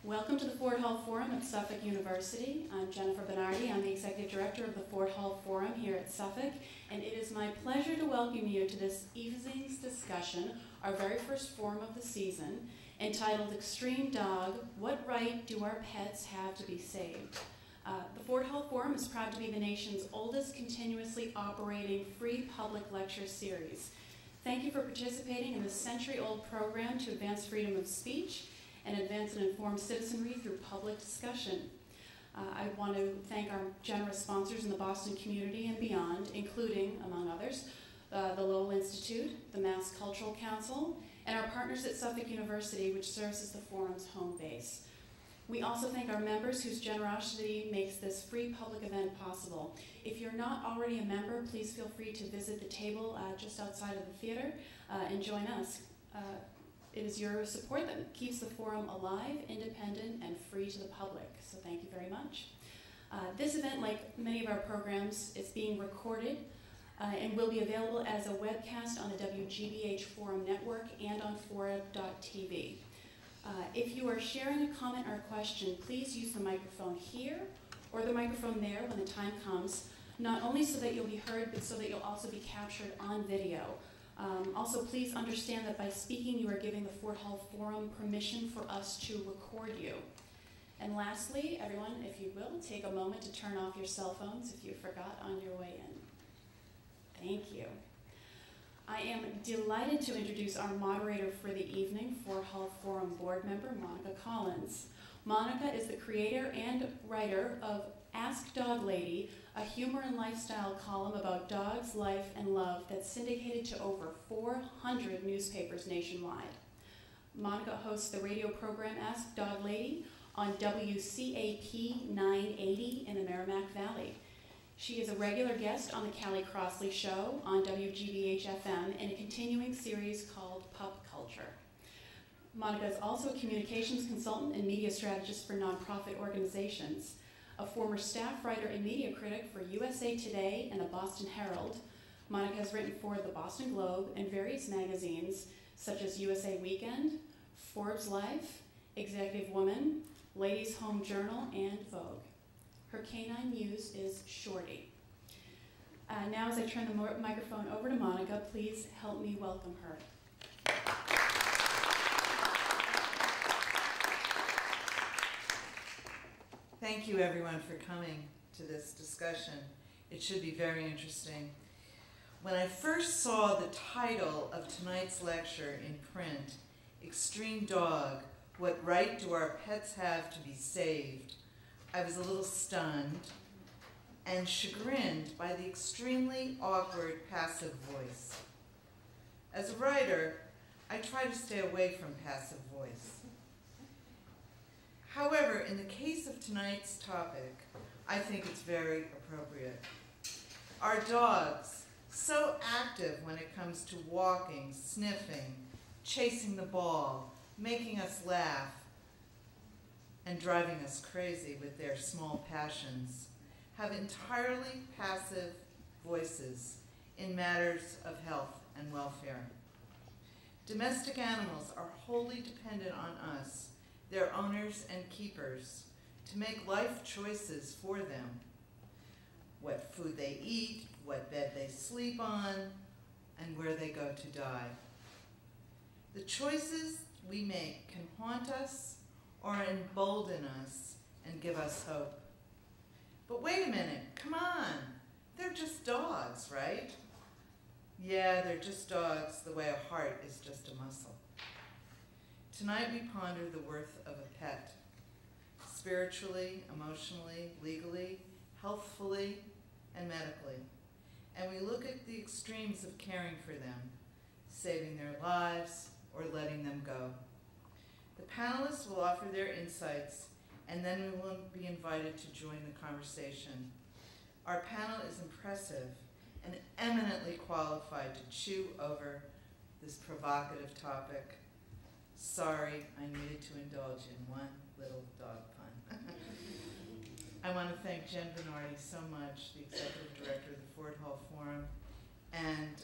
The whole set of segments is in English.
Welcome to the Ford Hall Forum at Suffolk University. I'm Jennifer Bernardi. I'm the Executive Director of the Ford Hall Forum here at Suffolk, and it is my pleasure to welcome you to this evening's discussion, our very first forum of the season, entitled Extreme Dog, What Right Do Our Pets Have to Be Saved? The Ford Hall Forum is proud to be the nation's oldest continuously operating free public lecture series. Thank you for participating in this century-old program to advance freedom of speech and advance and inform citizenry through public discussion. I want to thank our generous sponsors in the Boston community and beyond, including, among others, the Lowell Institute, the Mass Cultural Council, and our partners at Suffolk University, which serves as the forum's home base. We also thank our members whose generosity makes this free public event possible. If you're not already a member, please feel free to visit the table just outside of the theater and join us. It is your support that keeps the forum alive, independent, and free to the public, so thank you very much. This event, like many of our programs, is being recorded and will be available as a webcast on the WGBH Forum Network and on fora.tv. If you are sharing a comment or a question, please use the microphone here or the microphone there when the time comes, not only so that you'll be heard, but so that you'll also be captured on video. Also, please understand that by speaking, you are giving the Ford Hall Forum permission for us to record you. And lastly, everyone, if you will, take a moment to turn off your cell phones if you forgot on your way in. Thank you. I am delighted to introduce our moderator for the evening, Ford Hall Forum board member, Monica Collins. Monica is the creator and writer of Ask Dog Lady, a humor and lifestyle column about dogs, life, and love that's syndicated to over 400 newspapers nationwide. Monica hosts the radio program Ask Dog Lady on WCAP 980 in the Merrimack Valley. She is a regular guest on the Callie Crossley Show on WGBH FM in a continuing series called Pup Culture. Monica is also a communications consultant and media strategist for nonprofit organizations, a former staff writer and media critic for USA Today and the Boston Herald. Monica has written for the Boston Globe and various magazines such as USA Weekend, Forbes Life, Executive Woman, Ladies Home Journal, and Vogue. Her canine muse is Shorty. Now as I turn the microphone over to Monica, please help me welcome her. Thank you everyone for coming to this discussion. It should be very interesting. When I first saw the title of tonight's lecture in print, Extreme Dog, What Right Do Our Pets Have to Be Saved, I was a little stunned and chagrined by the extremely awkward passive voice. As a writer, I try to stay away from passive voice. However, in the case of tonight's topic, I think it's very appropriate. Our dogs, so active when it comes to walking, sniffing, chasing the ball, making us laugh, and driving us crazy with their small passions, have entirely passive voices in matters of health and welfare. Domestic animals are wholly dependent on us, their owners and keepers, to make life choices for them. What food they eat, what bed they sleep on, and where they go to die. The choices we make can haunt us or embolden us and give us hope. But wait a minute, come on, they're just dogs, right? Yeah, they're just dogs the way a heart is just a muscle. Tonight we ponder the worth of a pet, spiritually, emotionally, legally, healthfully, and medically. And we look at the extremes of caring for them, saving their lives or letting them go. The panelists will offer their insights, and then we will be invited to join the conversation. Our panel is impressive and eminently qualified to chew over this provocative topic. Sorry, I needed to indulge in one little dog pun. I want to thank Jen Bernardi so much, the Executive Director of the Ford Hall Forum, and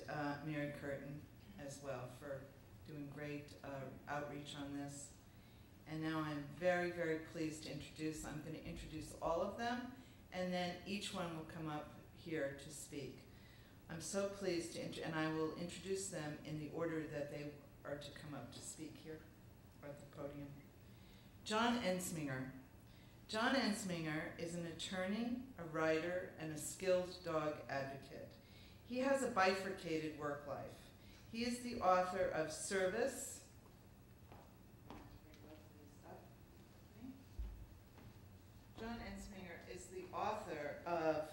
Mary Curtin as well for doing great outreach on this. And now I'm very, very pleased to introduce, I'm going to introduce all of them, and then each one will come up here to speak. I'm so pleased to, and I will introduce them in the order that they are to come up to speak here at the podium. John Ensminger. John Ensminger is an attorney, a writer, and a skilled dog advocate. He has a bifurcated work life. He is the author of Service. John Ensminger is the author of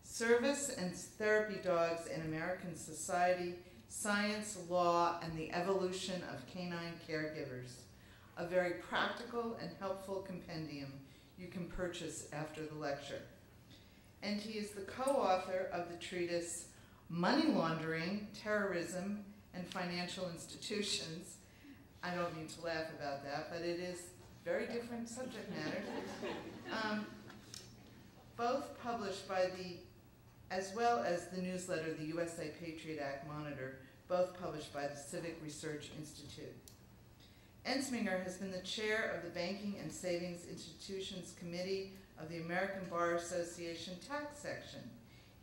Service and Therapy Dogs in American Society, Science, Law, and the Evolution of Canine Caregivers, a very practical and helpful compendium you can purchase after the lecture. And he is the co-author of the treatise Money Laundering, Terrorism, and Financial Institutions. I don't mean to laugh about that, but it is very different subject matter. Both published by as well as the newsletter, the USA Patriot Act Monitor, both published by the Civic Research Institute. Ensminger has been the chair of the Banking and Savings Institutions Committee of the American Bar Association Tax Section.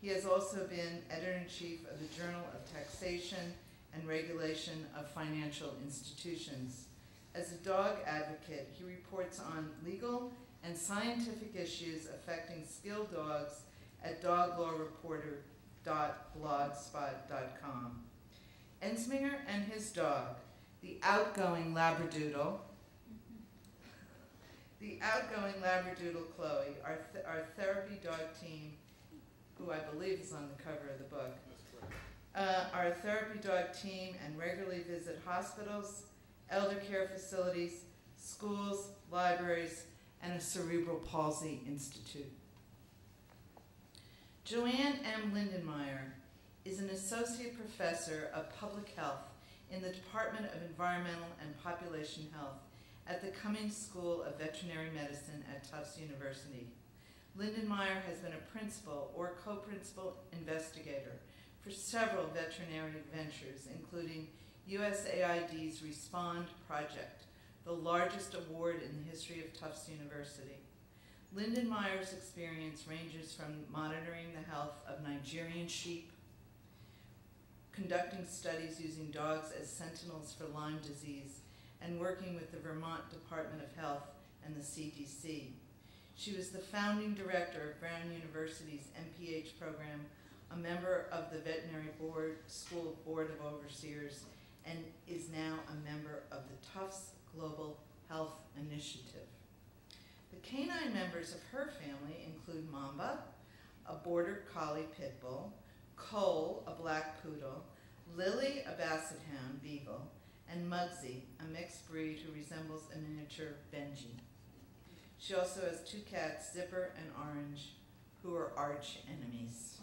He has also been editor-in-chief of the Journal of Taxation and Regulation of Financial Institutions. As a dog advocate, he reports on legal and scientific issues affecting skilled dogs at doglawreporter.blogspot.com. Ensminger and his dog, the outgoing Labradoodle, Chloe, our therapy dog team, who I believe is on the cover of the book. Our therapy dog team and regularly visit hospitals, elder care facilities, schools, libraries, and a cerebral palsy institute. Joann M. Lindenmayer is an associate professor of public health in the Department of Environmental and Population Health at the Cummings School of Veterinary Medicine at Tufts University. Lindenmayer has been a principal or co-principal investigator for several veterinary ventures, including USAID's Respond Project, the largest award in the history of Tufts University. Lindenmayer's experience ranges from monitoring the health of Nigerian sheep, conducting studies using dogs as sentinels for Lyme disease, and working with the Vermont Department of Health and the CDC. She was the founding director of Brown University's MPH program, a member of the Veterinary School Board of Overseers, and is now a member of the Tufts Global Health Initiative. The canine members of her family include Mamba, a border collie pit bull, Cole, a black poodle, Lily, a basset hound beagle, and Muggsy, a mixed breed who resembles a miniature Benji. She also has two cats, Zipper and Orange, who are arch enemies.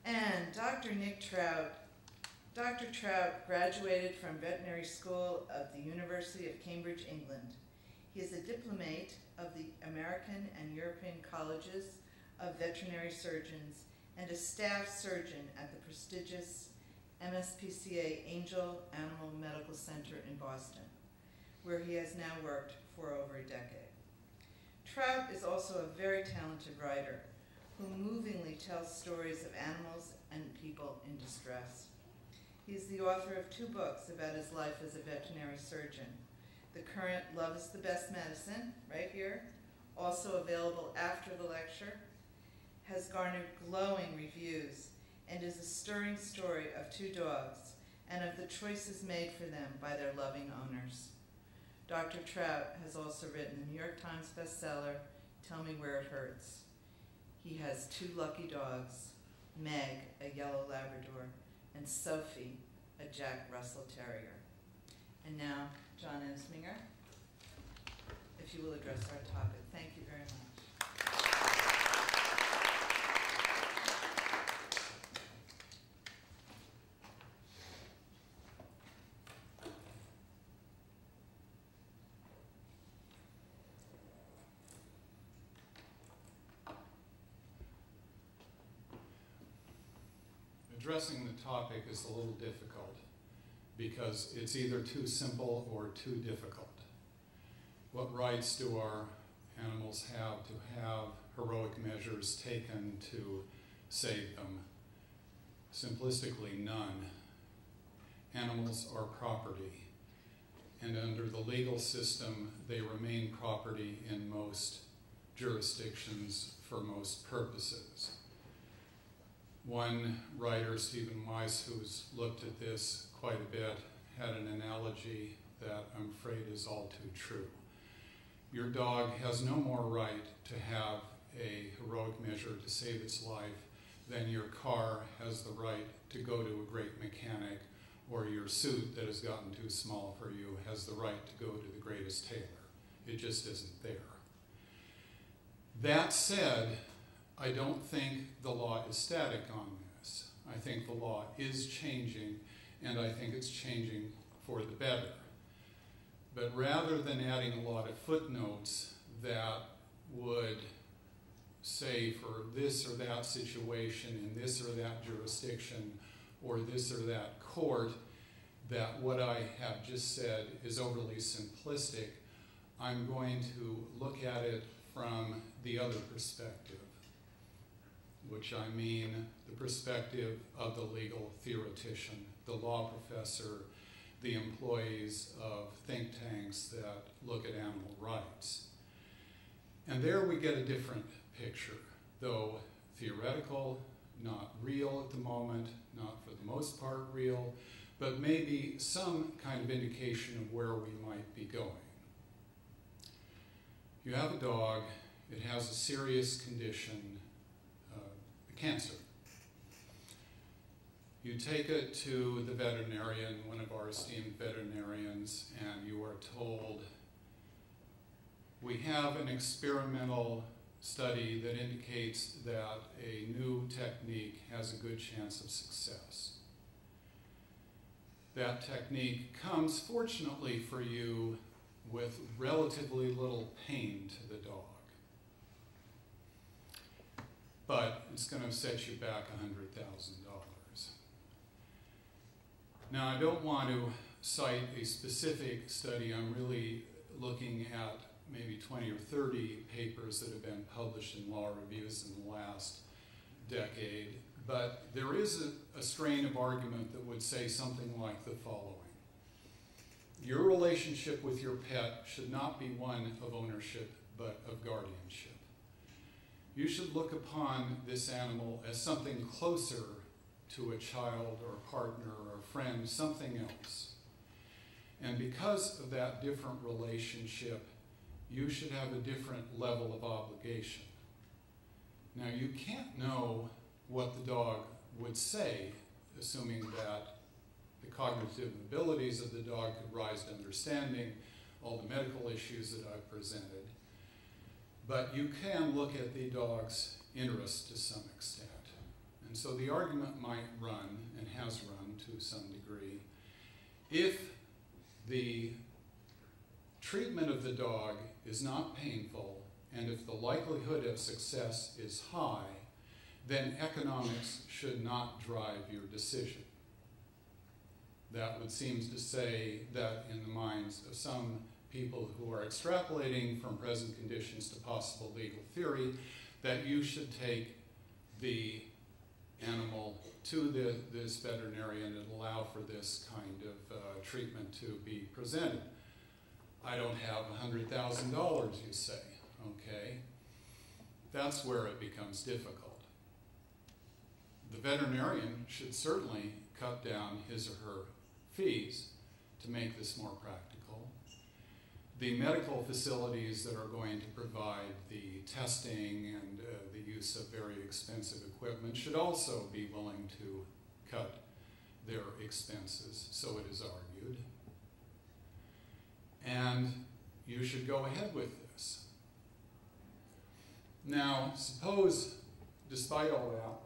And Dr. Nick Trout. Dr. Trout graduated from Veterinary School of the University of Cambridge, England. He is a diplomate of the American and European Colleges of Veterinary Surgeons and a staff surgeon at the prestigious MSPCA Angell Animal Medical Center in Boston, where he has now worked for over a decade. Trout is also a very talented writer who movingly tells stories of animals and people in distress. He's the author of 2 books about his life as a veterinary surgeon. The current Love is the Best Medicine, right here, also available after the lecture, has garnered glowing reviews and is a stirring story of 2 dogs and of the choices made for them by their loving owners. Dr. Trout has also written the New York Times bestseller, Tell Me Where It Hurts. He has 2 lucky dogs, Meg, a yellow Labrador, and Sophie, a Jack Russell Terrier. And now, John Ensminger, if you will address our topic. Thank you very much. Addressing the topic is a little difficult because it's either too simple or too difficult. What rights do our animals have to have heroic measures taken to save them? Simplistically, none. Animals are property, and under the legal system, they remain property in most jurisdictions for most purposes. One writer, Stephen Weiss, who's looked at this quite a bit, had an analogy that I'm afraid is all too true. Your dog has no more right to have a heroic measure to save its life than your car has the right to go to a great mechanic, or your suit that has gotten too small for you has the right to go to the greatest tailor. It just isn't there. That said, I don't think the law is static on this. I think the law is changing, and I think it's changing for the better. But rather than adding a lot of footnotes that would say for this or that situation in this or that jurisdiction or this or that court that what I have just said is overly simplistic, I'm going to look at it from the other perspective, which I mean the perspective of the legal theoretician, the law professor, the employees of think tanks that look at animal rights. And there we get a different picture, though theoretical, not real at the moment, not for the most part real, but maybe some kind of indication of where we might be going. You have a dog, it has a serious condition, cancer. You take it to the veterinarian, one of our esteemed veterinarians, and you are told, we have an experimental study that indicates that a new technique has a good chance of success. That technique comes, fortunately for you, with relatively little pain to the dog. But it's going to set you back $100,000. Now, I don't want to cite a specific study. I'm really looking at maybe 20 or 30 papers that have been published in law reviews in the last decade. But there is a strain of argument that would say something like the following. Your relationship with your pet should not be one of ownership, but of guardianship. You should look upon this animal as something closer to a child or a partner or a friend, something else. And because of that different relationship, you should have a different level of obligation. Now, you can't know what the dog would say, assuming that the cognitive abilities of the dog could rise to understanding all the medical issues that I've presented. But you can look at the dog's interest to some extent. And so the argument might run, and has run to some degree, if the treatment of the dog is not painful, and if the likelihood of success is high, then economics should not drive your decision. That would seem to say that in the minds of some people who are extrapolating from present conditions to possible legal theory, that you should take the animal to this veterinarian and allow for this kind of treatment to be presented. I don't have $100,000, you say, okay? That's where it becomes difficult. The veterinarian should certainly cut down his or her fees to make this more practical. The medical facilities that are going to provide the testing and the use of very expensive equipment should also be willing to cut their expenses, so it is argued. And you should go ahead with this. Now, suppose, despite all that,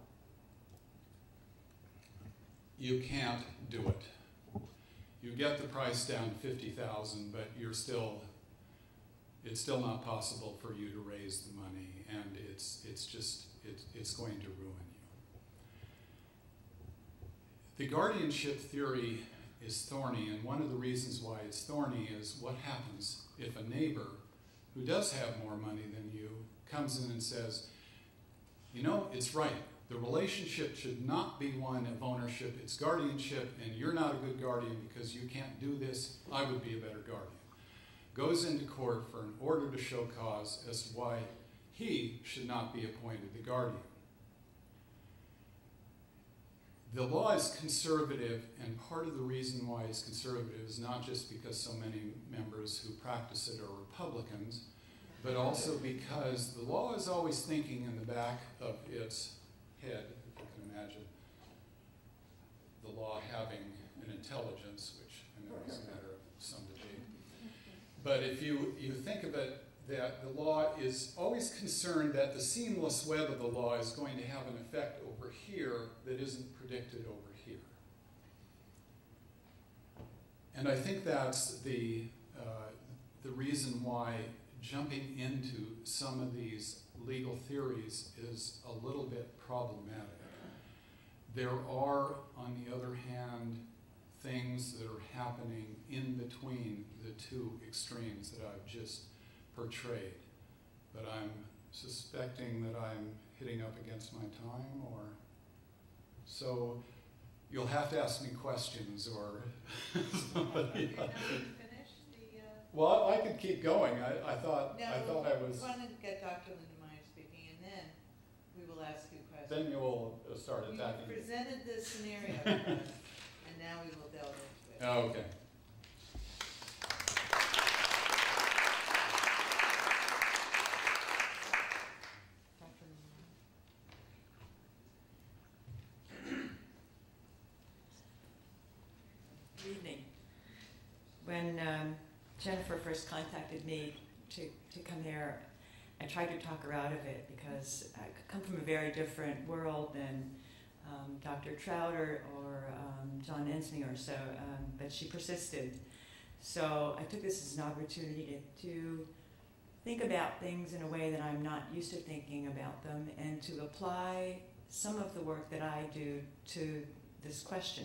you can't do it. You get the price down to $50,000, but it's still not possible for you to raise the money, and it's going to ruin you. The guardianship theory is thorny, and one of the reasons why it's thorny is what happens if a neighbor who does have more money than you comes in and says, you know, it's right. The relationship should not be one of ownership, it's guardianship, and you're not a good guardian because you can't do this. I would be a better guardian. Goes into court for an order to show cause as to why he should not be appointed the guardian. The law is conservative, and part of the reason why it's conservative is not just because so many members who practice it are Republicans, but also because the law is always thinking in the back of its head, if you can imagine the law having an intelligence, which I know is a matter of some debate. But if you think of it, that the law is always concerned that the seamless web of the law is going to have an effect over here that isn't predicted over here. And I think that's the reason why jumping into some of these legal theories is a little bit problematic. There are, on the other hand, things that are happening in between the two extremes that I've just portrayed. But I'm suspecting that I'm hitting up against my time, or so you'll have to ask me questions, or somebody. Well, I could keep going. I thought I was. I want to get Dr. Lindenmayer speaking, and then we will ask you questions. Then you will start attacking. You presented the scenario for us, and now we will delve into it. Oh, okay. Good evening. When Jennifer first contacted me to come here, I tried to talk her out of it because I come from a very different world than Dr. Trout or John Ensminger, so, but she persisted. So I took this as an opportunity to think about things in a way that I'm not used to thinking about them, and to apply some of the work that I do to this question.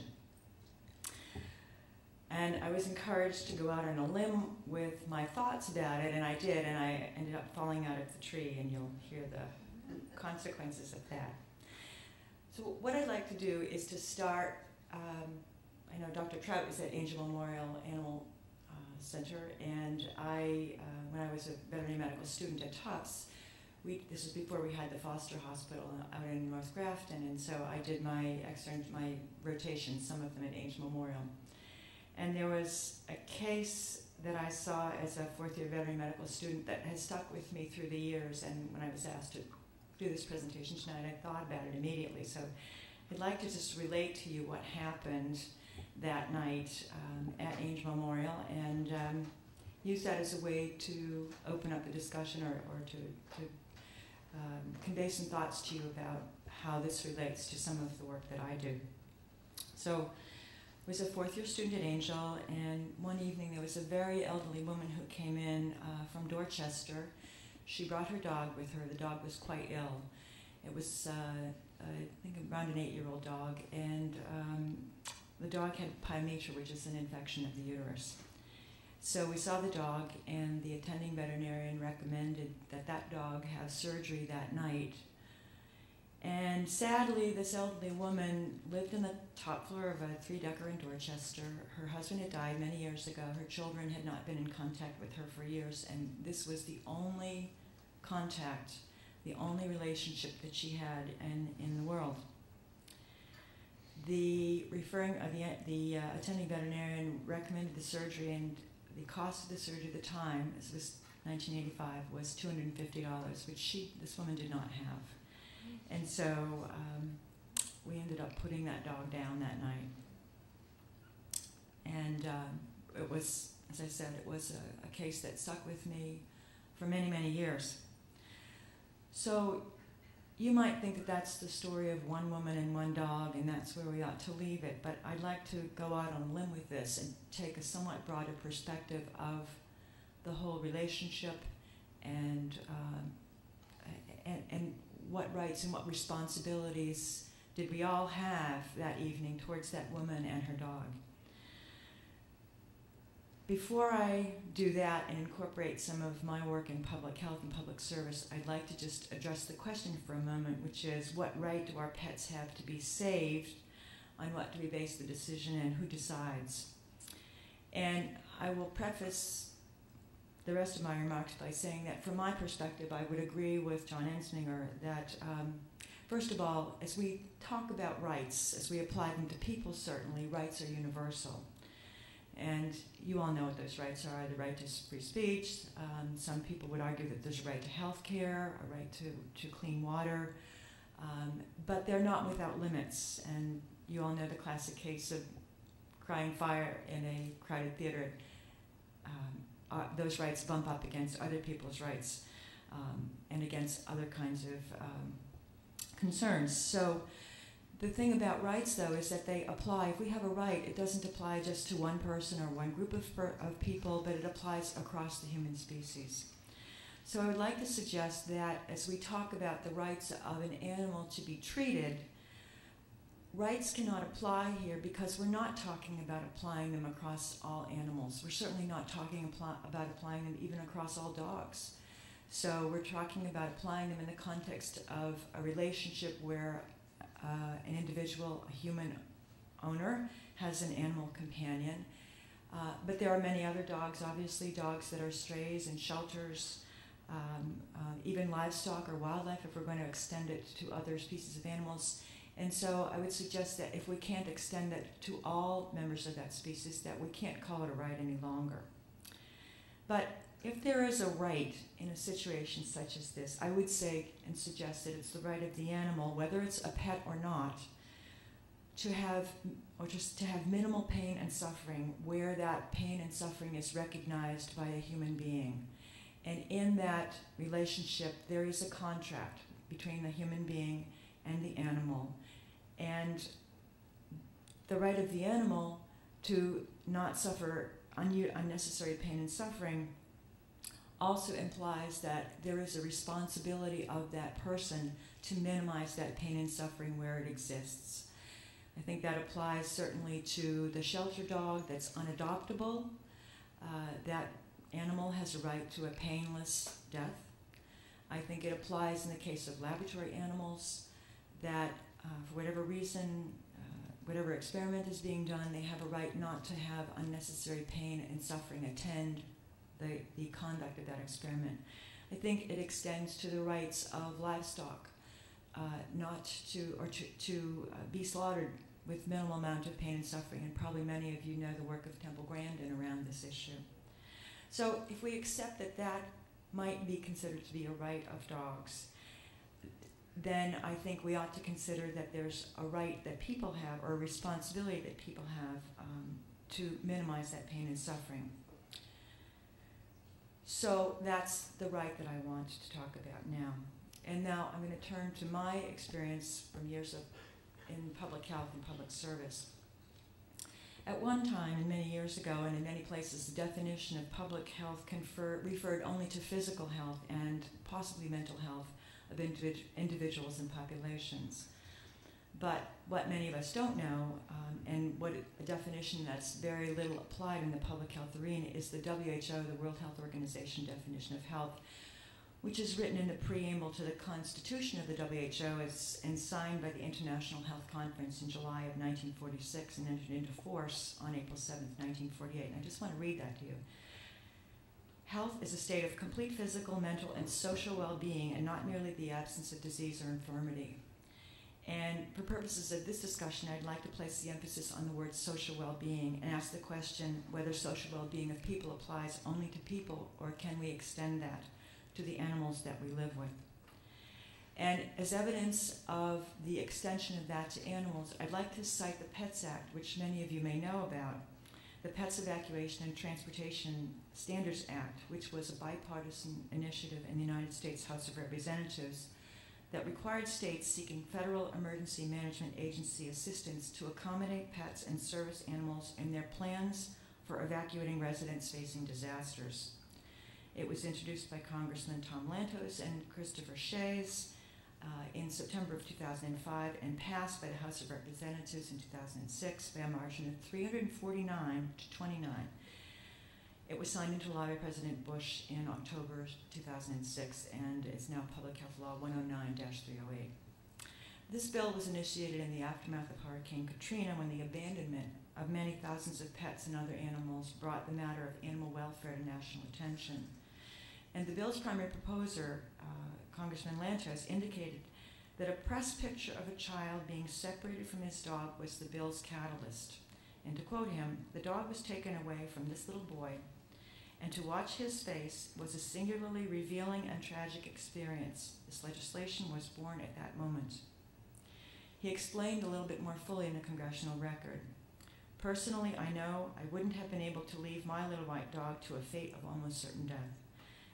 And I was encouraged to go out on a limb with my thoughts about it, and I did, and I ended up falling out of the tree, and you'll hear the consequences of that. So what I'd like to do is to start, I know Dr. Trout is at Angell Animal Center, and when I was a veterinary medical student at Tufts, this was before we had the Foster Hospital out in North Grafton, and so I did my rotations, some of them at Angell Memorial. And there was a case that I saw as a fourth-year veterinary medical student that has stuck with me through the years, and when I was asked to do this presentation tonight, I thought about it immediately. So I'd like to just relate to you what happened that night at Angell Memorial, and use that as a way to open up the discussion, or to convey some thoughts to you about how this relates to some of the work that I do. So I was a fourth-year student at Angell, and one evening there was a very elderly woman who came in from Dorchester. She brought her dog with her. The dog was quite ill. It was, I think, around an 8-year-old dog, and the dog had pyometra, which is an infection of the uterus. So we saw the dog, and the attending veterinarian recommended that that dog have surgery that night. And sadly, this elderly woman lived in the top floor of a 3-decker in Dorchester. Her husband had died many years ago. Her children had not been in contact with her for years, and this was the only contact, the only relationship that she had in the world. The attending veterinarian recommended the surgery, and the cost of the surgery at the time, this was 1985, was $250, which this woman did not have. And so we ended up putting that dog down that night. And it was, as I said, it was a case that stuck with me for many, many years. So you might think that that's the story of one woman and one dog, and that's where we ought to leave it. But I'd like to go out on a limb with this and take a somewhat broader perspective of the whole relationship, and what rights and what responsibilities did we all have that evening towards that woman and her dog. Before I do that and incorporate some of my work in public health and public service, I'd like to just address the question for a moment, which is, what right do our pets have to be saved? On what do we base the decision, and who decides? And I will preface the rest of my remarks by saying that from my perspective, I would agree with John Ensminger that, first of all, as we talk about rights, as we apply them to people, certainly, rights are universal. And you all know what those rights are: the right to free speech. Some people would argue that there's a right to health care, a right to clean water, but they're not without limits. And you all know the classic case of crying fire in a crowded theater. Those rights bump up against other people's rights and against other kinds of concerns. So the thing about rights, though, is that they apply. If we have a right, it doesn't apply just to one person or one group of people, but it applies across the human species. So I would like to suggest that as we talk about the rights of an animal to be treated, rights cannot apply here because we're not talking about applying them across all animals. We're certainly not talking about applying them even across all dogs. So we're talking about applying them in the context of a relationship where an individual, a human owner, has an animal companion. But there are many other dogs, obviously, dogs that are strays in shelters, even livestock or wildlife, if we're going to extend it to other species of animals. And so I would suggest that if we can't extend it to all members of that species, that we can't call it a right any longer. But if there is a right in a situation such as this, I would say and suggest that it's the right of the animal, whether it's a pet or not, to have, or just to have minimal pain and suffering where that pain and suffering is recognized by a human being. And in that relationship, there is a contract between the human being and the animal. And the right of the animal to not suffer unnecessary pain and suffering also implies that there is a responsibility of that person to minimize that pain and suffering where it exists. I think that applies certainly to the shelter dog that's unadoptable. That animal has a right to a painless death. I think it applies in the case of laboratory animals that for whatever reason, whatever experiment is being done, they have a right not to have unnecessary pain and suffering attend the conduct of that experiment. I think it extends to the rights of livestock not to be slaughtered with minimal amount of pain and suffering, and probably many of you know the work of Temple Grandin around this issue. So if we accept that that might be considered to be a right of dogs, then I think we ought to consider that there's a right that people have, or a responsibility that people have to minimize that pain and suffering. So that's the right that I want to talk about now. And now I'm going to turn to my experience from years in public health and public service. At one time, and many years ago, and in many places, the definition of public health referred only to physical health and possibly mental health of individuals and populations. But what many of us don't know, and what a definition that's very little applied in the public health arena, is the WHO, the World Health Organization definition of health, which is written in the preamble to the Constitution of the WHO and signed by the International Health Conference in July of 1946 and entered into force on April 7th, 1948. And I just want to read that to you. Health is a state of complete physical, mental, and social well-being, and not merely the absence of disease or infirmity. And for purposes of this discussion, I'd like to place the emphasis on the word social well-being and ask the question whether social well-being of people applies only to people, or can we extend that to the animals that we live with. And as evidence of the extension of that to animals, I'd like to cite the PETS Act, which many of you may know about, the Pets Evacuation and Transportation Standards Act, which was a bipartisan initiative in the United States House of Representatives that required states seeking federal emergency management agency assistance to accommodate pets and service animals in their plans for evacuating residents facing disasters. It was introduced by Congressman Tom Lantos and Christopher Shays in September of 2005 and passed by the House of Representatives in 2006 by a margin of 349 to 29. It was signed into law by President Bush in October 2006 and is now Public Health Law 109-308. This bill was initiated in the aftermath of Hurricane Katrina, when the abandonment of many thousands of pets and other animals brought the matter of animal welfare to national attention. And the bill's primary proposer, Congressman Lantos, indicated that a press picture of a child being separated from his dog was the bill's catalyst. And to quote him, "The dog was taken away from this little boy, and to watch his face was a singularly revealing and tragic experience. This legislation was born at that moment." He explained a little bit more fully in the congressional record. "Personally, I know I wouldn't have been able to leave my little white dog to a fate of almost certain death.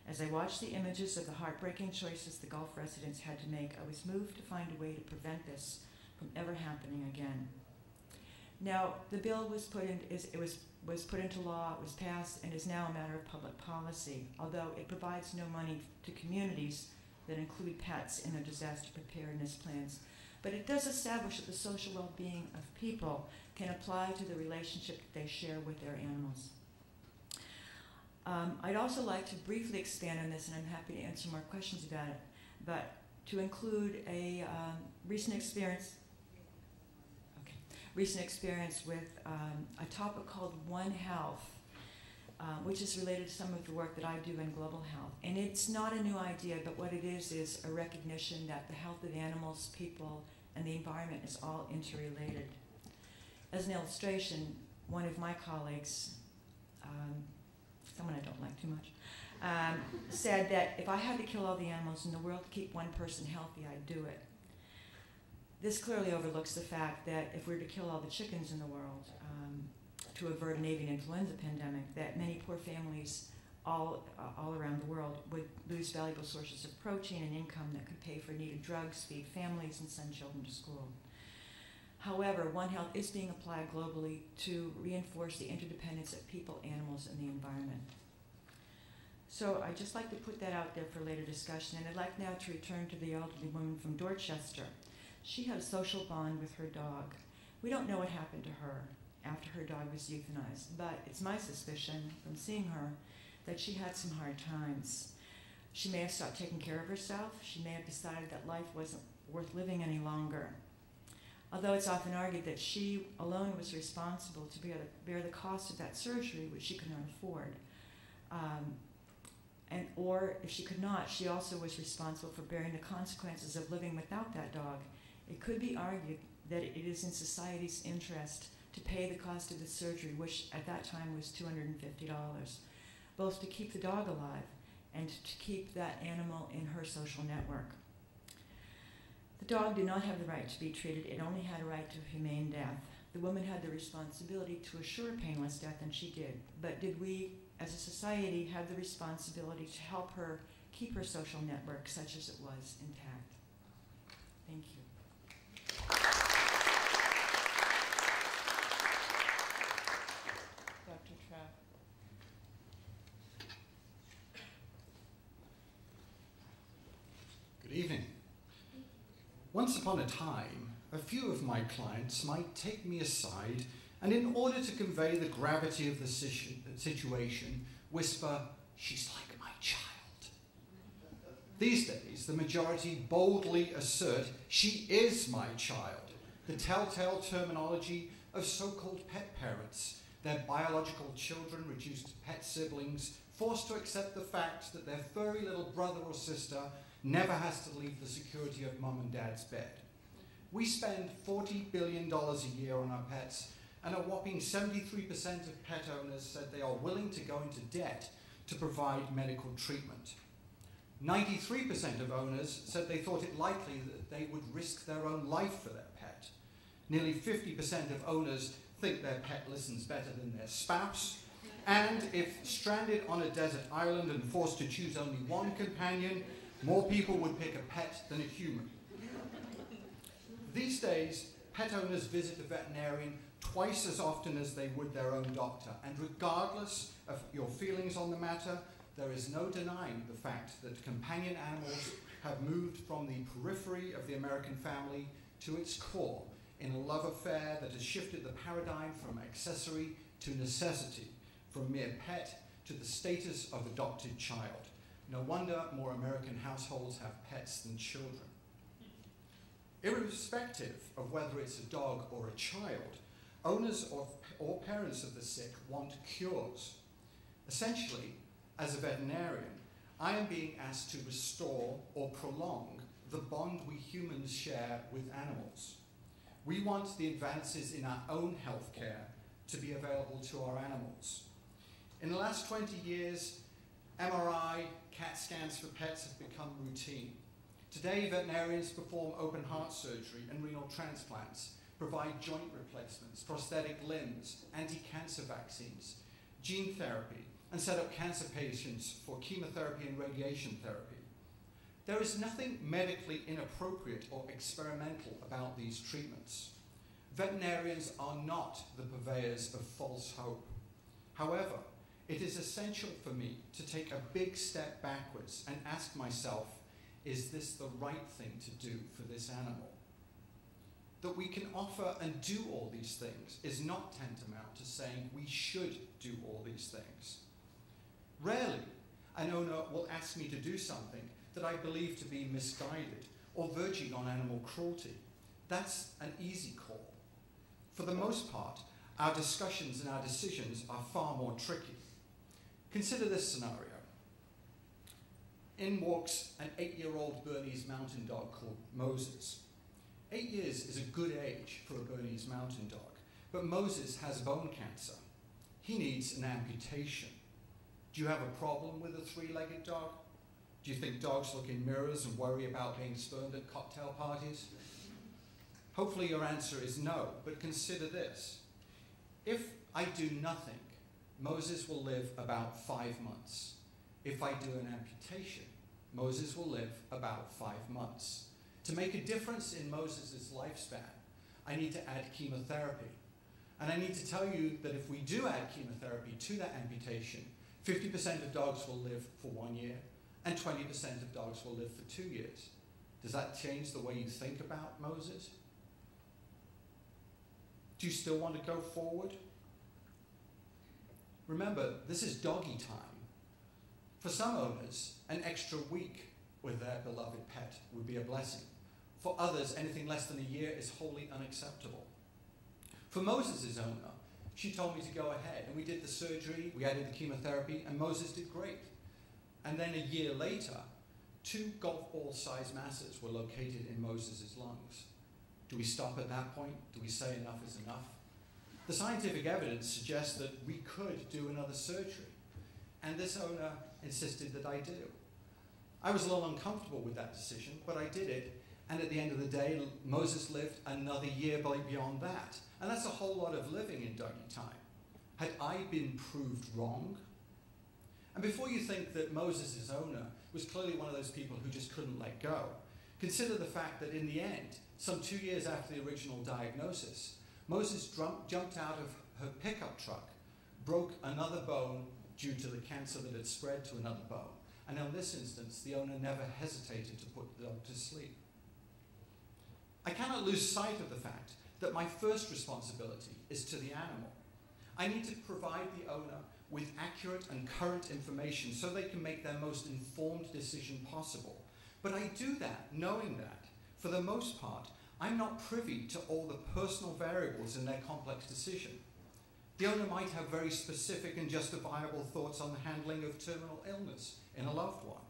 As I watched the images of the heartbreaking choices the Gulf residents had to make, I was moved to find a way to prevent this from ever happening again." Now, the bill was put into law, it was passed, and is now a matter of public policy, although it provides no money to communities that include pets in their disaster preparedness plans. But it does establish that the social well-being of people can apply to the relationship that they share with their animals. I'd also like to briefly expand on this, and I'm happy to answer more questions about it, but to include a recent experience with a topic called One Health, which is related to some of the work that I do in global health. And it's not a new idea, but what it is a recognition that the health of animals, people, and the environment is all interrelated. As an illustration, one of my colleagues, someone I don't like too much, said that if I had to kill all the animals in the world to keep one person healthy, I'd do it. This clearly overlooks the fact that if we were to kill all the chickens in the world to avert an avian influenza pandemic, that many poor families all around the world would lose valuable sources of protein and income that could pay for needed drugs, feed families, and send children to school. However, One Health is being applied globally to reinforce the interdependence of people, animals, and the environment. So I'd just like to put that out there for later discussion, and I'd like now to return to the elderly woman from Dorchester. She had a social bond with her dog. We don't know what happened to her after her dog was euthanized, but it's my suspicion from seeing her that she had some hard times. She may have stopped taking care of herself. She may have decided that life wasn't worth living any longer. Although it's often argued that she alone was responsible to bear the cost of that surgery, which she could not afford. Or if she could not, she also was responsible for bearing the consequences of living without that dog. It could be argued that it is in society's interest to pay the cost of the surgery, which at that time was $250, both to keep the dog alive and to keep that animal in her social network. The dog did not have the right to be treated. It only had a right to a humane death. The woman had the responsibility to assure painless death, and she did. But did we, as a society, have the responsibility to help her keep her social network such as it was intact? Thank you. Dr. Trout. Good evening. Once upon a time, a few of my clients might take me aside and, in order to convey the gravity of the situation, whisper, "She's like my child." These days, the majority boldly assert, "She is my child," the telltale terminology of so-called pet parents, their biological children reduced to pet siblings, forced to accept the fact that their furry little brother or sister never has to leave the security of mum and dad's bed. We spend $40 billion a year on our pets, and a whopping 73% of pet owners said they are willing to go into debt to provide medical treatment. 93% of owners said they thought it likely that they would risk their own life for their pet. Nearly 50% of owners think their pet listens better than their spouse, and if stranded on a desert island and forced to choose only one companion, more people would pick a pet than a human. These days, pet owners visit a veterinarian twice as often as they would their own doctor, and regardless of your feelings on the matter, there is no denying the fact that companion animals have moved from the periphery of the American family to its core in a love affair that has shifted the paradigm from accessory to necessity, from mere pet to the status of adopted child. No wonder more American households have pets than children. Irrespective of whether it's a dog or a child, owners or parents of the sick want cures. Essentially, as a veterinarian, I am being asked to restore or prolong the bond we humans share with animals. We want the advances in our own healthcare to be available to our animals. In the last 20 years, MRI, CAT scans for pets have become routine. Today, veterinarians perform open heart surgery and renal transplants, provide joint replacements, prosthetic limbs, anti-cancer vaccines, gene therapy, and set up cancer patients for chemotherapy and radiation therapy. There is nothing medically inappropriate or experimental about these treatments. Veterinarians are not the purveyors of false hope. However, it is essential for me to take a big step backwards and ask myself, is this the right thing to do for this animal? That we can offer and do all these things is not tantamount to saying we should do all these things. Rarely, an owner will ask me to do something that I believe to be misguided or verging on animal cruelty. That's an easy call. For the most part, our discussions and our decisions are far more tricky. Consider this scenario. In walks an 8-year-old Bernese mountain dog called Moses. 8 years is a good age for a Bernese mountain dog, but Moses has bone cancer. He needs an amputation. Do you have a problem with a 3-legged dog? Do you think dogs look in mirrors and worry about being spurned at cocktail parties? Hopefully your answer is no, but consider this. If I do nothing, Moses will live about 5 months. If I do an amputation, Moses will live about 5 months. To make a difference in Moses' lifespan, I need to add chemotherapy. And I need to tell you that if we do add chemotherapy to that amputation, 50% of dogs will live for 1 year, and 20% of dogs will live for 2 years. Does that change the way you think about Moses? Do you still want to go forward? Remember, this is doggy time. For some owners, an extra week with their beloved pet would be a blessing. For others, anything less than a year is wholly unacceptable. For Moses' owner, she told me to go ahead, and we did the surgery, we added the chemotherapy, and Moses did great. And then a year later, 2 golf ball-sized masses were located in Moses' lungs. Do we stop at that point? Do we say enough is enough? The scientific evidence suggests that we could do another surgery, and this owner insisted that I do. I was a little uncomfortable with that decision, but I did it, and at the end of the day, Moses lived another year beyond that. And that's a whole lot of living in doggy time. Had I been proved wrong? And before you think that Moses' owner was clearly one of those people who just couldn't let go, consider the fact that in the end, some 2 years after the original diagnosis, Moses jumped out of her pickup truck, broke another bone due to the cancer that had spread to another bone. And in this instance, the owner never hesitated to put the dog to sleep. I cannot lose sight of the fact that my first responsibility is to the animal. I need to provide the owner with accurate and current information so they can make their most informed decision possible. But I do that knowing that, for the most part, I'm not privy to all the personal variables in their complex decision. The owner might have very specific and justifiable thoughts on the handling of terminal illness in a loved one.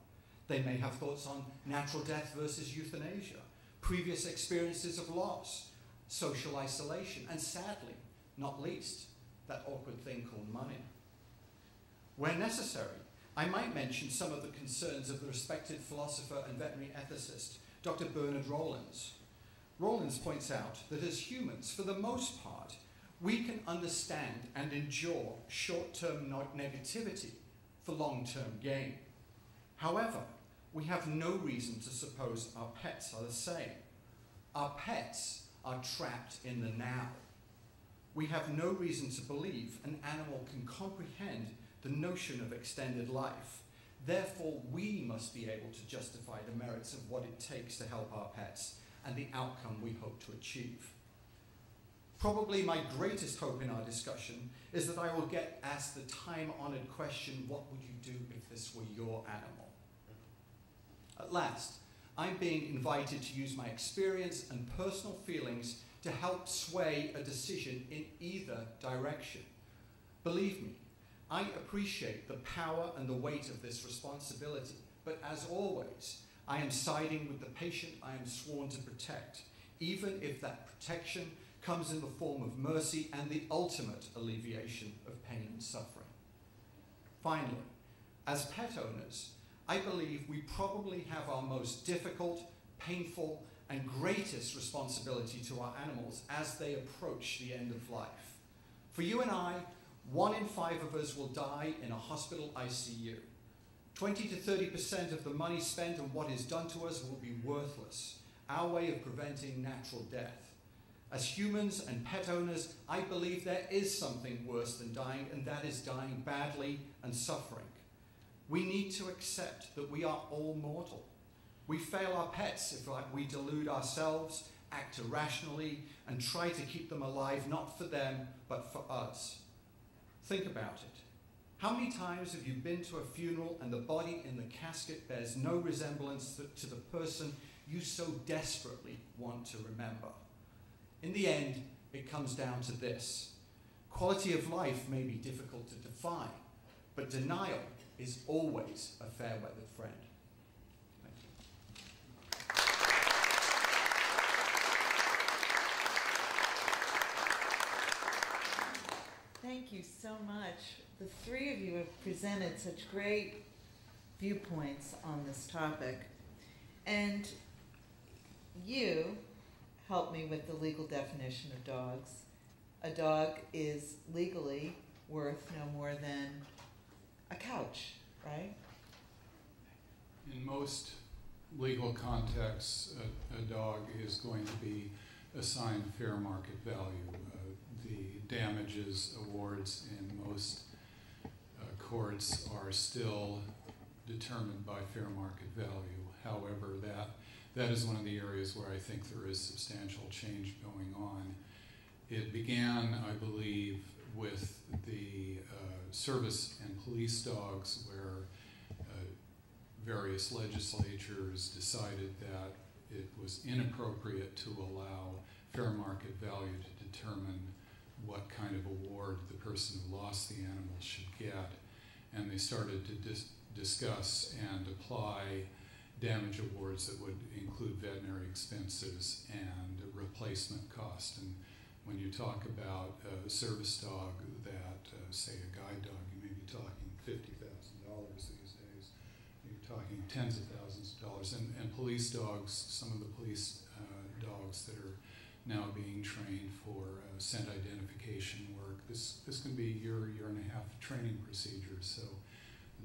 They may have thoughts on natural death versus euthanasia, previous experiences of loss, social isolation, and sadly, not least, that awkward thing called money. Where necessary, I might mention some of the concerns of the respected philosopher and veterinary ethicist, Dr. Bernard Rollins. Rollins points out that as humans, for the most part, we can understand and endure short-term negativity for long-term gain. However, we have no reason to suppose our pets are the same. Our pets are trapped in the now. We have no reason to believe an animal can comprehend the notion of extended life. Therefore, we must be able to justify the merits of what it takes to help our pets and the outcome we hope to achieve. Probably my greatest hope in our discussion is that I will get asked the time-honored question, what would you do if this were your animal? At last, I'm being invited to use my experience and personal feelings to help sway a decision in either direction. Believe me, I appreciate the power and the weight of this responsibility, but as always, I am siding with the patient I am sworn to protect, even if that protection comes in the form of mercy and the ultimate alleviation of pain and suffering. Finally, as pet owners, I believe we probably have our most difficult, painful, and greatest responsibility to our animals as they approach the end of life. For you and I, 1 in 5 of us will die in a hospital ICU. 20 to 30% of the money spent on what is done to us will be worthless, our way of preventing natural death. As humans and pet owners, I believe there is something worse than dying, and that is dying badly and suffering. We need to accept that we are all mortal. We fail our pets if we delude ourselves, act irrationally, and try to keep them alive, not for them, but for us. Think about it. How many times have you been to a funeral and the body in the casket bears no resemblance to the person you so desperately want to remember? In the end, it comes down to this. Quality of life may be difficult to define, but denial is always a fair-weathered friend. Thank you. Thank you so much. The three of you have presented such great viewpoints on this topic. And you helped me with the legal definition of dogs. A dog is legally worth no more than a couch, right? In most legal contexts, a dog is going to be assigned fair market value. The damages awards in most courts are still determined by fair market value. However, that is one of the areas where I think there is substantial change going on. It began, I believe, with the service and police dogs, where various legislatures decided that it was inappropriate to allow fair market value to determine what kind of award the person who lost the animal should get. And they started to discuss and apply damage awards that would include veterinary expenses and replacement cost. And when you talk about a service dog that, say, a guide dog, you may be talking $50,000 these days. You're talking tens of thousands of dollars. And police dogs, some of the police dogs that are now being trained for scent identification work, this can be a year and a half training procedure. So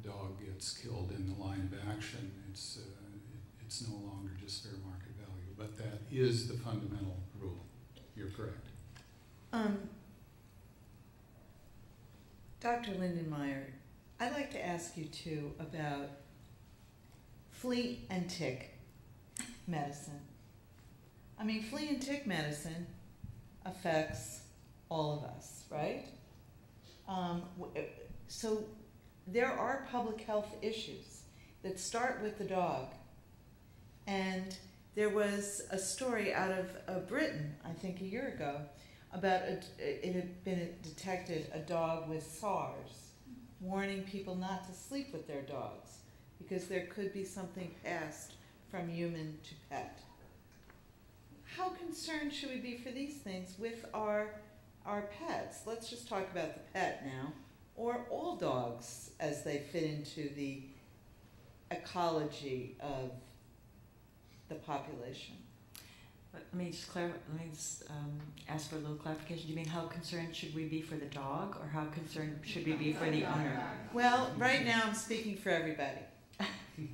the dog gets killed in the line of action. It's no longer just fair market value, but that is the fundamental rule. You're correct. Dr. Lindenmayer, I'd like to ask you too about flea and tick medicine. I mean, flea and tick medicine affects all of us, right? So there are public health issues that start with the dog. And there was a story out of Britain, I think a year ago, about it had been detected a dog with SARS, warning people not to sleep with their dogs because there could be something passed from human to pet. How concerned should we be for these things with our pets? Let's just talk about the pet now, or all dogs as they fit into the ecology of the population. Let me just ask for a little clarification. Do you mean how concerned should we be for the dog, or how concerned should we be for the owner? Well, right now I'm speaking for everybody.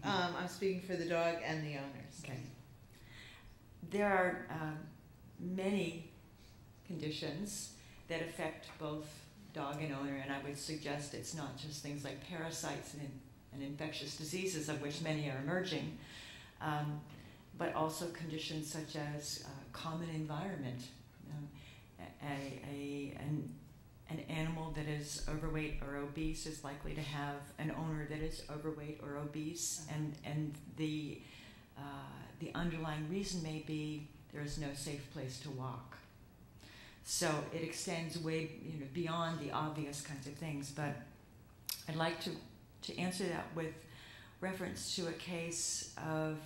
I'm speaking for the dog and the owners. Okay. There are many conditions that affect both dog and owner, and I would suggest it's not just things like parasites and infectious diseases, of which many are emerging, but also conditions such as common environment. an animal that is overweight or obese is likely to have an owner that is overweight or obese, and the underlying reason may be there is no safe place to walk. So it extends way beyond the obvious kinds of things. But I'd like to answer that with reference to a case of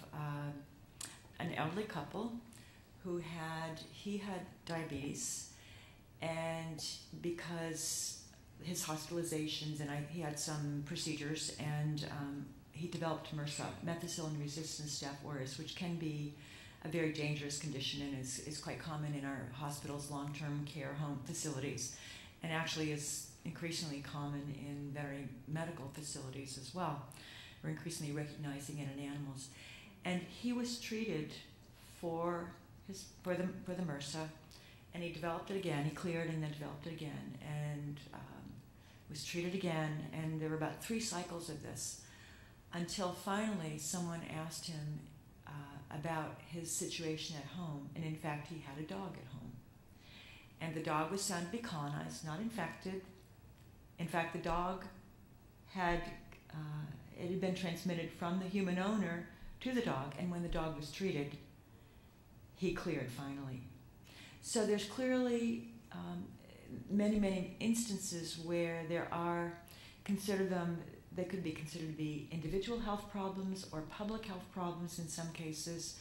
an elderly couple who had diabetes. And because his hospitalizations, and he had some procedures, and he developed MRSA, methicillin-resistant staph aureus, which can be a very dangerous condition and is quite common in our hospitals, long-term care home facilities, and actually is increasingly common in veterinary medical facilities as well. We're increasingly recognizing it in animals. And he was treated for the MRSA, and he developed it again. He cleared and then developed it again, and was treated again. And there were about 3 cycles of this, until finally someone asked him about his situation at home. And in fact, he had a dog at home, and the dog was found to be colonized, not infected. In fact, the dog had been transmitted from the human owner to the dog, and when the dog was treated, he cleared finally. So there's clearly many instances where there are they could be considered to be individual health problems or public health problems in some cases.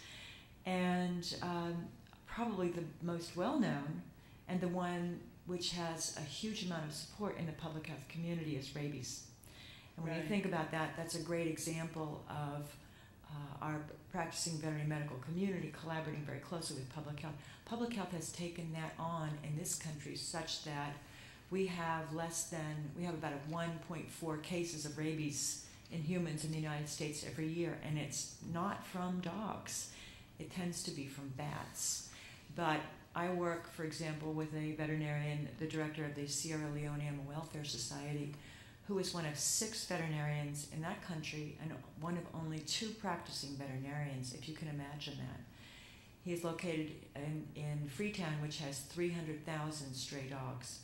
And probably the most well-known, and the one which has a huge amount of support in the public health community, is rabies. And when you think about that, that's a great example of our practicing veterinary medical community collaborating very closely with public health. Public health has taken that on in this country such that we have about 1.4 cases of rabies in humans in the United States every year, and it's not from dogs. It tends to be from bats. But I work, for example, with a veterinarian, the director of the Sierra Leone Animal Welfare Society, who is one of 6 veterinarians in that country and one of only 2 practicing veterinarians, if you can imagine that. He is located in Freetown, which has 300,000 stray dogs.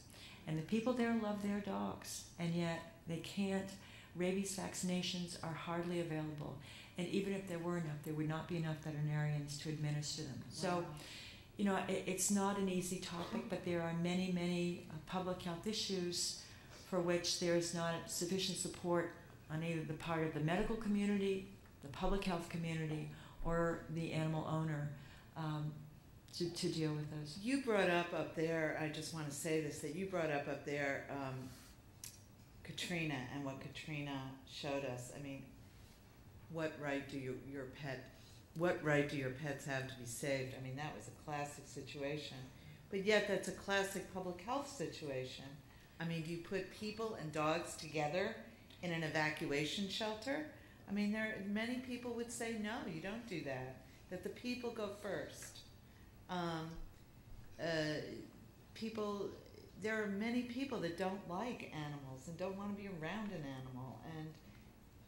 And the people there love their dogs, and yet they can't. Rabies vaccinations are hardly available. And even if there were enough, there would not be enough veterinarians to administer them. Wow. So, it's not an easy topic, but there are many public health issues for which there is not sufficient support on either the part of the medical community, the public health community, or the animal owner to deal with those. You brought up there, I just want to say this, that you brought up there Katrina and what Katrina showed us. I mean, what right do your pets have to be saved? I mean, that was a classic situation. But yet that's a classic public health situation. I mean, do you put people and dogs together in an evacuation shelter? I mean, many people would say, no, you don't do that, that the people go first. There are many people that don't like animals and don't want to be around an animal and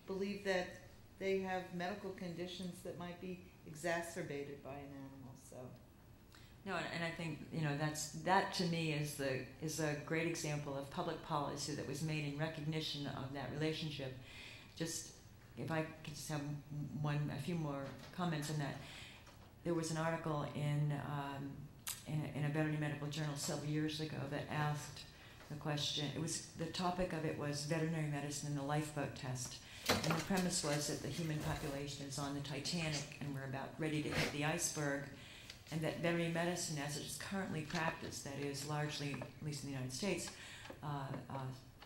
believe that they have medical conditions that might be exacerbated by an animal. So. No, and I think that to me is a great example of public policy that was made in recognition of that relationship. Just if I could just have a few more comments on that. There was an article in a veterinary medical journal several years ago that asked the question. The topic of it was veterinary medicine and the lifeboat test. And the premise was that the human population is on the Titanic and we're about ready to hit the iceberg, and that veterinary medicine as it is currently practiced, that is largely, at least in the United States,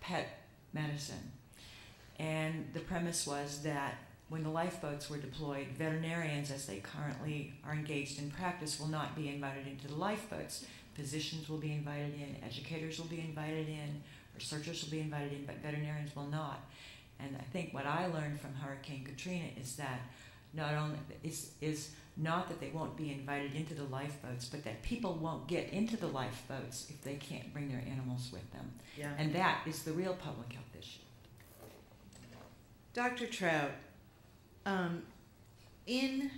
pet medicine. And the premise was that when the lifeboats were deployed, veterinarians, as they currently are engaged in practice, will not be invited into the lifeboats. Physicians will be invited in, educators will be invited in, researchers will be invited in, but veterinarians will not. And I think what I learned from Hurricane Katrina is that not only is not that they won't be invited into the lifeboats, but that people won't get into the lifeboats if they can't bring their animals with them. Yeah. And that is the real public health issue. Dr. Trout, in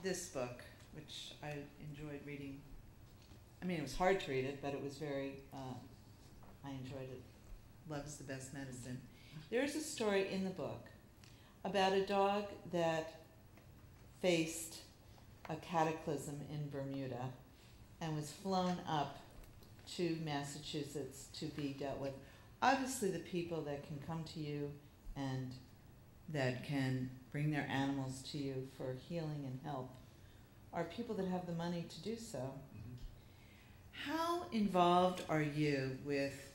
this book, which I enjoyed reading I mean, it was hard to read it, but it was very, I enjoyed it. Love is the best medicine. There's a story in the book about a dog that faced a cataclysm in Bermuda and was flown up to Massachusetts to be dealt with. Obviously, the people that can come to you and that can bring their animals to you for healing and help are people that have the money to do so. Mm-hmm. How involved are you with,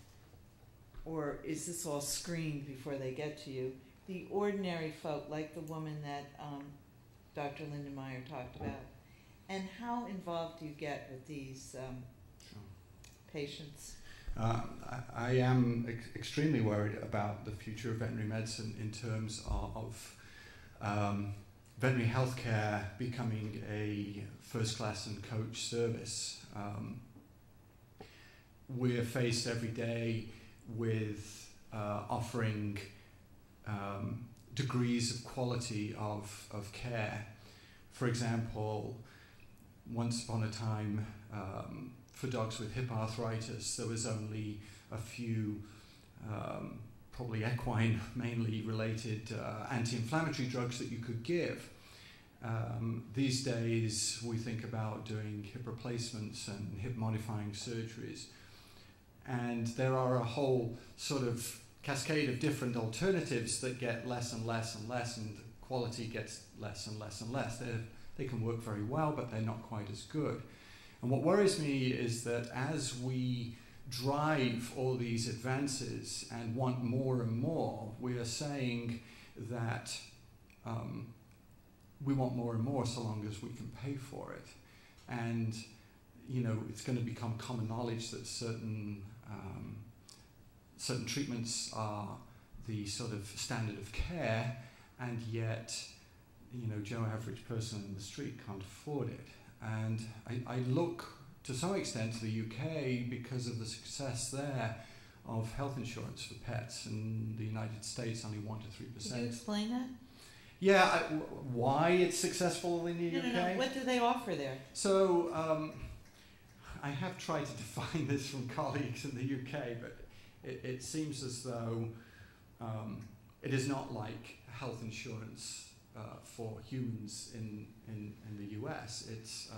or is this all screened before they get to you, the ordinary folk like the woman that Dr. Lindenmayer talked about? And how involved do you get with these patients? I am extremely worried about the future of veterinary medicine in terms of veterinary healthcare becoming a first-class and coach service. We're faced every day with offering degrees of quality of care. For example, once upon a time, for dogs with hip arthritis, there was only a few, probably equine mainly related anti-inflammatory drugs that you could give. These days we think about doing hip replacements and hip modifying surgeries, and there are a whole sort of cascade of different alternatives that get less and less and less, and the quality gets less and less and less. They can work very well, but they're not quite as good. And what worries me is that as we drive all these advances and want more and more, we are saying that we want more and more so long as we can pay for it. And, you know, it's going to become common knowledge that certain treatments are the sort of standard of care, and yet, you know, Joe average person in the street can't afford it. And I look to some extent to the UK because of the success there of health insurance for pets. In the United States, only 1 to 3%. Can you explain that? Yeah, why it's successful in the UK? No. What do they offer there? So I have tried to define this from colleagues in the UK, but it seems as though it is not like health insurance for humans in the US. It's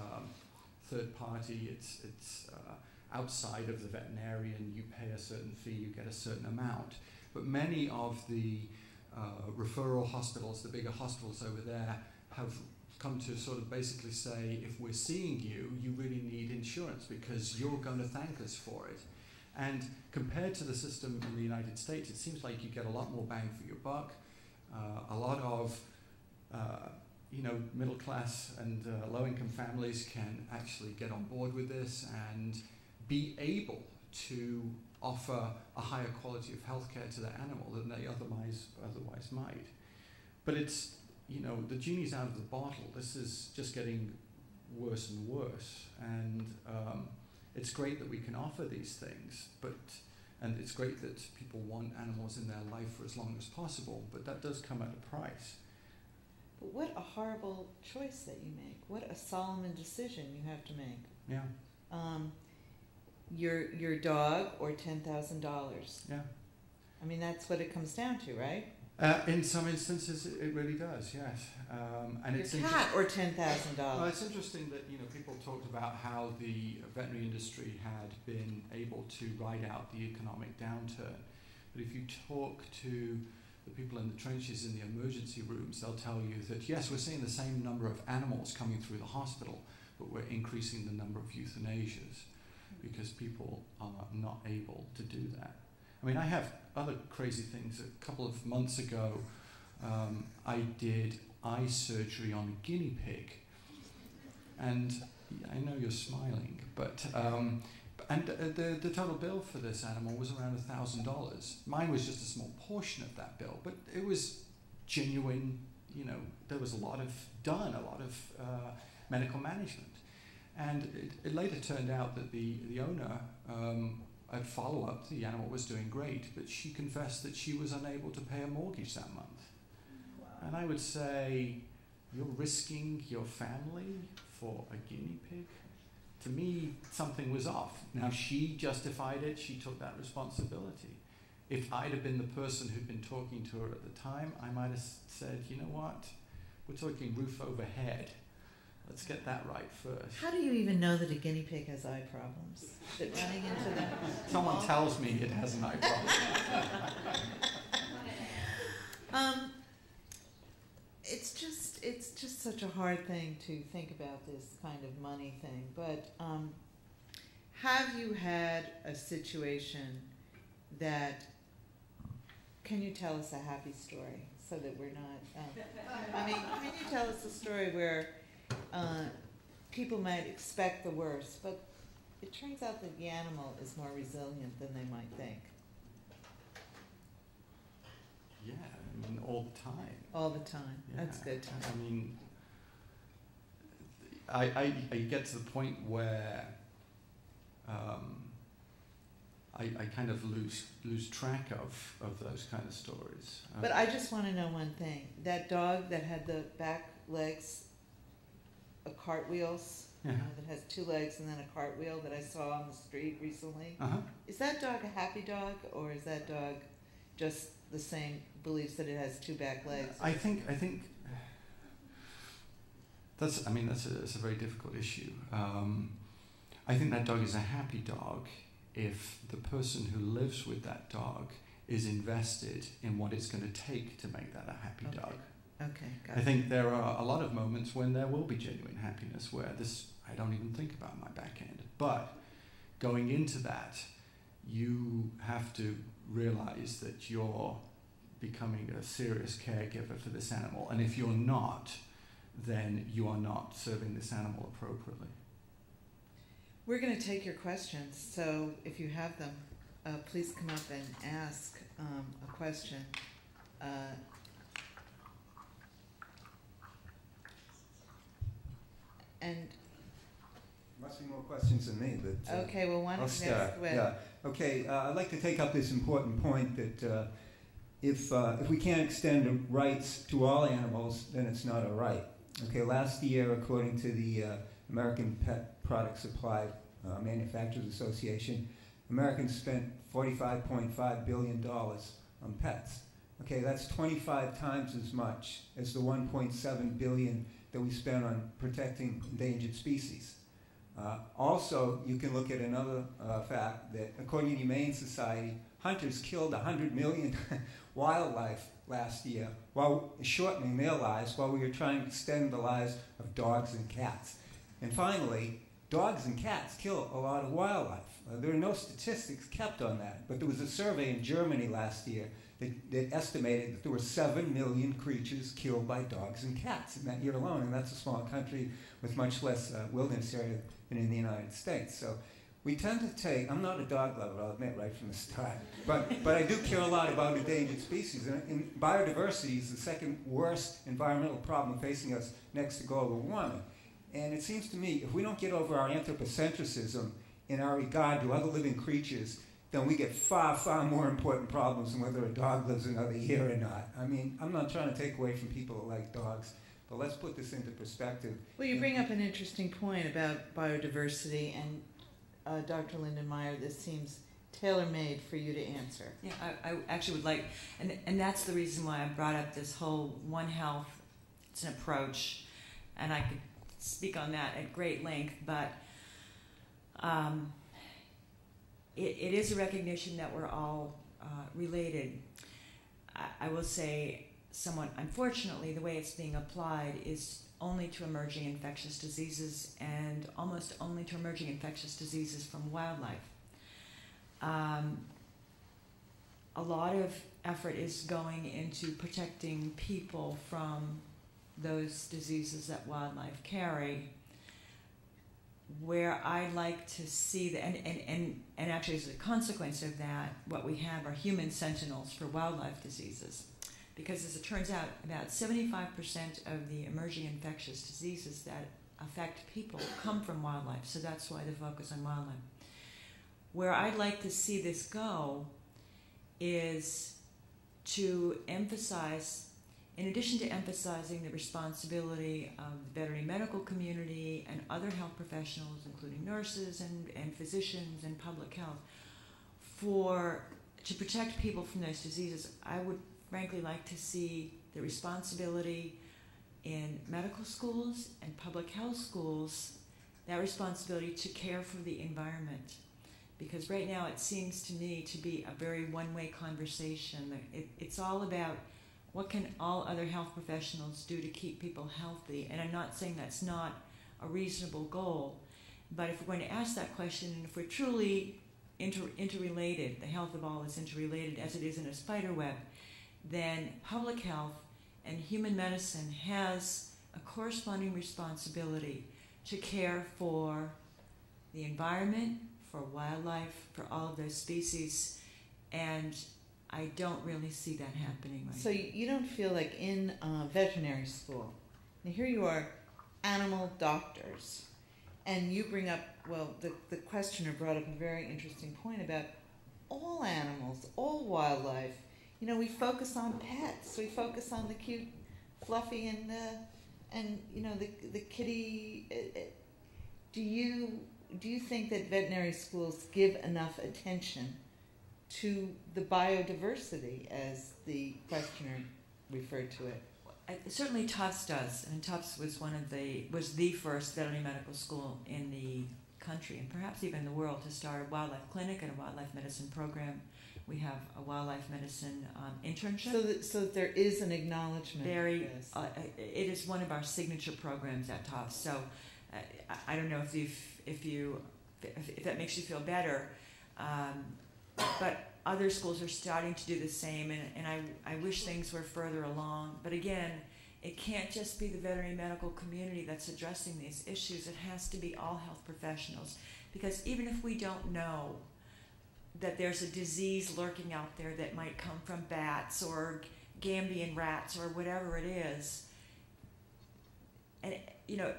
third party, it's outside of the veterinarian. You pay a certain fee, you get a certain amount. But many of the referral hospitals, the bigger hospitals over there, have come to sort of basically say, if we're seeing you, you really need insurance because you're going to thank us for it. And compared to the system in the United States, it seems like you get a lot more bang for your buck. A lot of you know, middle class and low-income families can actually get on board with this and be able to offer a higher quality of healthcare to their animal than they otherwise might. But it's, you know, the genie's out of the bottle. This is just getting worse and worse, and it's great that we can offer these things, and it's great that people want animals in their life for as long as possible, but that does come at a price. But what a horrible choice that you make. What a Solomon decision you have to make. Yeah. Your dog or $10,000. Yeah. I mean, that's what it comes down to, right? In some instances, it really does. Yes. And Your it's cat or $10,000. Well, it's interesting that, you know, people talked about how the veterinary industry had been able to ride out the economic downturn. But if you talk to the people in the trenches in the emergency rooms, they'll tell you that, yes, we're seeing the same number of animals coming through the hospital, but we're increasing the number of euthanasias because people are not able to do that. I mean, I have other crazy things. A couple of months ago, I did eye surgery on a guinea pig. And I know you're smiling, but the total bill for this animal was around $1,000. Mine was just a small portion of that bill, but it was genuine. You know, there was a lot of medical management, and it later turned out that the owner, at follow-up, the animal was doing great, but she confessed that she was unable to pay a mortgage that month. Wow. And I would say, you're risking your family for a guinea pig? to me, something was off. Now, she justified it. She took that responsibility. If I'd have been the person who'd been talking to her at the time, I might have said, you know what? We're talking roof overhead. Let's get that right first. How do you even know that a guinea pig has eye problems? Is it running into the Someone wall? tells me it has an eye problem. It's just such a hard thing to think about, this kind of money thing. But have you had a situation that, can you tell us a happy story so that we're not, can you tell us a story where people might expect the worst, but it turns out that the animal is more resilient than they might think? Yeah, I mean, all the time. All the time. Yeah. That's good. I mean, I get to the point where I kind of lose track of those kind of stories. But I just want to know one thing. That dog that had the back legs, cartwheels, Yeah. that has 2 legs and then a cartwheel that I saw on the street recently. Uh-huh. Is that dog a happy dog, or is that dog just the same, believes that it has 2 back legs? I think that's a very difficult issue. I think that dog is a happy dog if the person who lives with that dog is invested in what it's going to take to make that a happy dog. Okay, got I it. think there are a lot of moments when there will be genuine happiness where I don't even think about my back end. But going into that, you have to realize that you're becoming a serious caregiver for this animal. And if you're not, then you are not serving this animal appropriately. We're going to take your questions, so if you have them, please come up and ask a question. And Must be more questions than me, but okay, well, why I'll don't you start. ask away? Yeah. Okay. I'd like to take up this important point that if we can't extend rights to all animals, then it's not a right. Okay. Last year, according to the American Pet Product Supply Manufacturers Association, Americans spent $45.5 billion on pets. Okay, that's 25 times as much as the $1.7 billion that we spent on protecting endangered species. Also, you can look at another fact that according to the Humane Society, hunters killed 100 million wildlife last year while shortening their lives while we were trying to extend the lives of dogs and cats. And finally, dogs and cats kill a lot of wildlife. There are no statistics kept on that, but there was a survey in Germany last year that estimated that there were 7 million creatures killed by dogs and cats in that year alone, and that's a small country with much less wilderness area than in the United States. So we tend to take, I'm not a dog lover, I'll admit right from the start, but I do care a lot about endangered species, and biodiversity is the second worst environmental problem facing us next to global warming. And it seems to me, if we don't get over our anthropocentrism in our regard to other living creatures, then we get far, far more important problems than whether a dog lives another year or not. I mean, I'm not trying to take away from people that like dogs, but let's put this into perspective. Well, you bring up an interesting point about biodiversity, and Dr. Lindenmayer, this seems tailor-made for you to answer. Yeah, I actually would like, and that's the reason why I brought up this whole One Health. It's an approach, and I could speak on that at great length, but it is a recognition that we're all related. I will say, somewhat unfortunately, the way it's being applied is only to emerging infectious diseases and almost only to emerging infectious diseases from wildlife. A lot of effort is going into protecting people from those diseases that wildlife carry. Where I like to see that, and actually as a consequence of that, what we have are human sentinels for wildlife diseases. Because as it turns out, about 75% of the emerging infectious diseases that affect people come from wildlife, so that's why the focus on wildlife. Where I'd like to see this go is to emphasize in addition to emphasizing the responsibility of the veterinary medical community and other health professionals, including nurses and physicians and public health, to protect people from those diseases, I would frankly like to see the responsibility in medical schools and public health schools, that responsibility to care for the environment. Because right now it seems to me to be a very one-way conversation. It's all about what can all other health professionals do to keep people healthy. And I'm not saying that's not a reasonable goal, but if we're going to ask that question, and if we're truly interrelated, the health of all is interrelated as it is in a spider web, then public health and human medicine has a corresponding responsibility to care for the environment, for wildlife, for all of those species, and I don't really see that happening right now. So you don't feel like in veterinary school, and here you are, animal doctors, and you bring up, well, the questioner brought up a very interesting point about all animals, all wildlife. You know, we focus on pets, we focus on the cute Fluffy and you know, the kitty. Do you think that veterinary schools give enough attention to the biodiversity, as the questioner referred to it? Certainly Tufts does, and Tufts was was the first veterinary medical school in the country, and perhaps even the world, to start a wildlife clinic and a wildlife medicine program. We have a wildlife medicine internship. So that there is an acknowledgement. It is one of our signature programs at Tufts. So I don't know if that makes you feel better, but other schools are starting to do the same, and I wish things were further along. But again, it can't just be the veterinary medical community that's addressing these issues. It has to be all health professionals, because even if we don't know that there's a disease lurking out there that might come from bats or Gambian rats or whatever it is, and you know,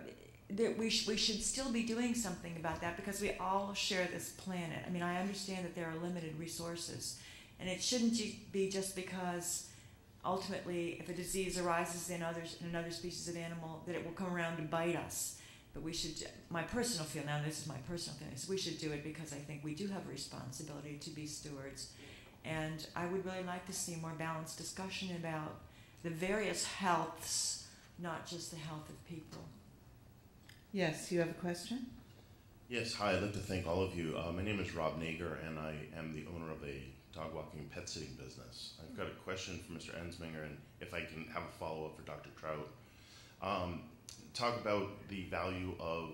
we should still be doing something about that, because we all share this planet. I mean, I understand that there are limited resources, and it shouldn't be just because ultimately if a disease arises in another species of animal that it will come around to bite us. But we should, my personal feeling, now this is my personal feeling, is we should do it because I think we do have a responsibility to be stewards. And I would really like to see more balanced discussion about the various healths, not just the health of people. Yes, you have a question? Yes, hi, I'd like to thank all of you. My name is Rob Nager, and I am the owner of a dog walking and pet sitting business. I've got a question for Mr. Ensminger, and if I can have a follow-up for Dr. Trout. Talk about the value of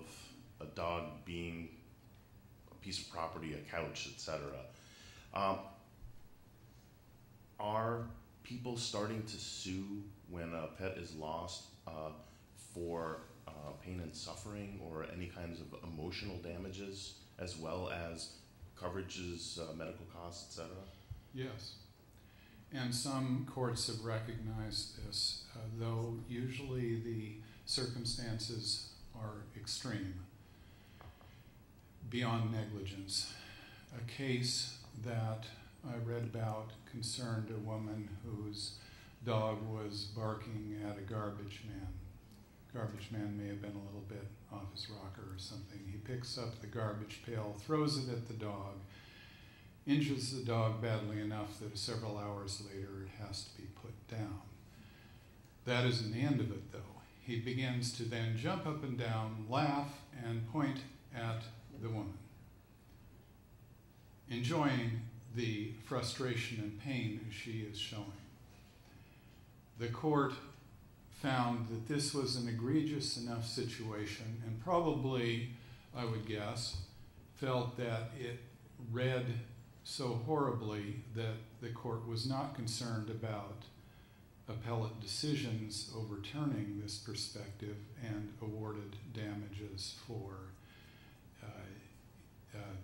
a dog being a piece of property, a couch, etc. Are people starting to sue when a pet is lost for pain and suffering or any kinds of emotional damages, as well as coverages, medical costs, etc.? Yes. And some courts have recognized this, though usually the circumstances are extreme, beyond negligence. A case that I read about concerned a woman whose dog was barking at a garbage man. Garbage man may have been a little bit off his rocker or something. He picks up the garbage pail, throws it at the dog, injures the dog badly enough that several hours later it has to be put down. That isn't the end of it, though. He begins to then jump up and down, laugh, and point at the woman, enjoying the frustration and pain she is showing. The court found that this was an egregious enough situation, and probably, I would guess, felt that it read so horribly that the court was not concerned about appellate decisions overturning this perspective and awarded damages for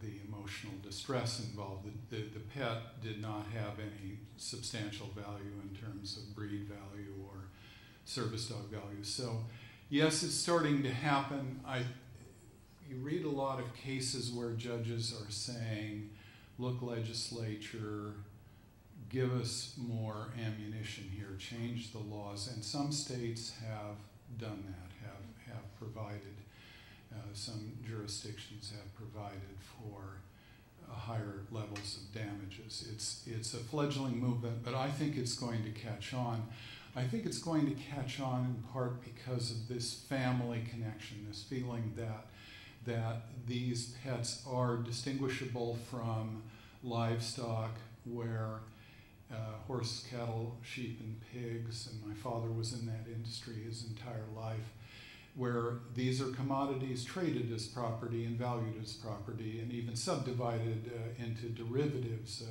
the emotional distress involved. The pet did not have any substantial value in terms of breed value or service dog value. So yes, it's starting to happen. You read a lot of cases where judges are saying, look, legislature, give us more ammunition here, change the laws, and some states have done that, have provided, some jurisdictions have provided for higher levels of damages. It's a fledgling movement, but I think it's going to catch on. I think it's going to catch on in part because of this family connection, this feeling that these pets are distinguishable from livestock, where horse, cattle, sheep, and pigs, and my father was in that industry his entire life, where these are commodities traded as property and valued as property and even subdivided into derivatives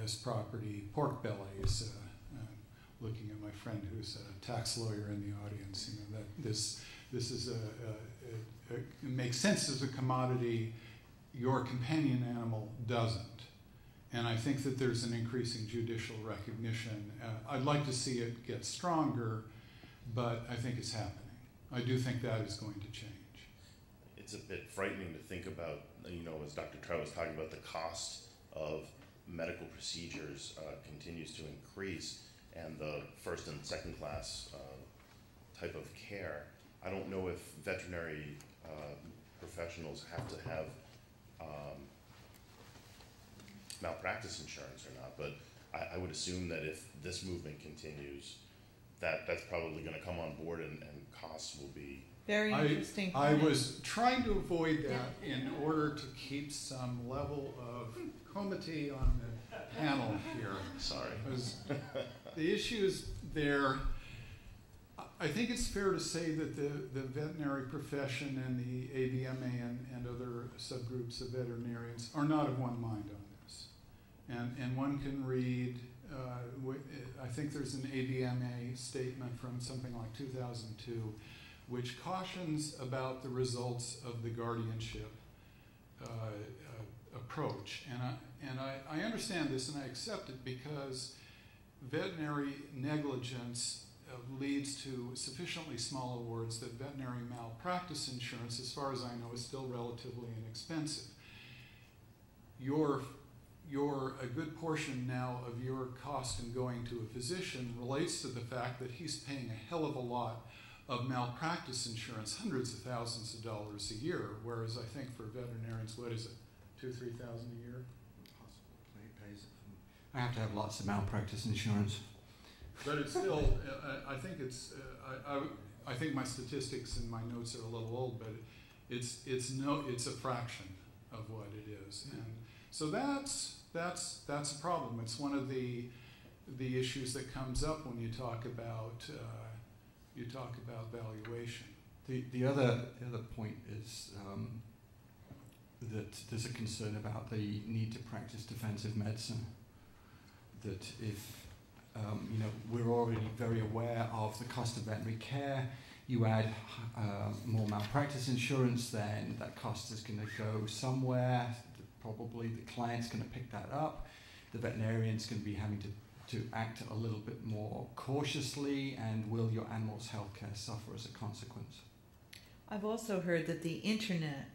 as property. Pork bellies, looking at my friend who's a tax lawyer in the audience, you know, that this is it makes sense as a commodity. Your companion animal doesn't. And I think that there's an increasing judicial recognition. I'd like to see it get stronger, but I think it's happening. I do think that is going to change. It's a bit frightening to think about, you know, as Dr. Trout was talking about, the cost of medical procedures continues to increase, and the first and second class type of care. I don't know if veterinary professionals have to have malpractice insurance or not, but I would assume that if this movement continues, that's probably going to come on board, and costs will be very interesting. I was trying to avoid that in order to keep some level of comity on the panel here. Sorry. Because the issues there, I think it's fair to say that the veterinary profession and the AVMA and other subgroups of veterinarians are not of one mind on this. And one can read, I think there's an AVMA statement from something like 2002, which cautions about the results of the guardianship approach. And I understand this and I accept it because veterinary negligence leads to sufficiently small awards that veterinary malpractice insurance, as far as I know, is still relatively inexpensive. A good portion now of your cost in going to a physician relates to the fact that he's paying a hell of a lot of malpractice insurance, hundreds of thousands of dollars a year, whereas I think for veterinarians, what is it, $2,000 to $3,000 a year? Pays it for me. I have to have lots of malpractice insurance. But it's still, I think it's, I think my statistics and my notes are a little old, but it's a fraction of what it is. And so that's a problem. It's one of the issues that comes up when you talk about valuation. The other point is that there's a concern about the need to practice defensive medicine. That if we're already very aware of the cost of veterinary care. You add more malpractice insurance, then that cost is going to go somewhere. Probably the client's going to pick that up. The veterinarian's going to be having to act a little bit more cautiously, and will your animal's healthcare suffer as a consequence? I've also heard that the internet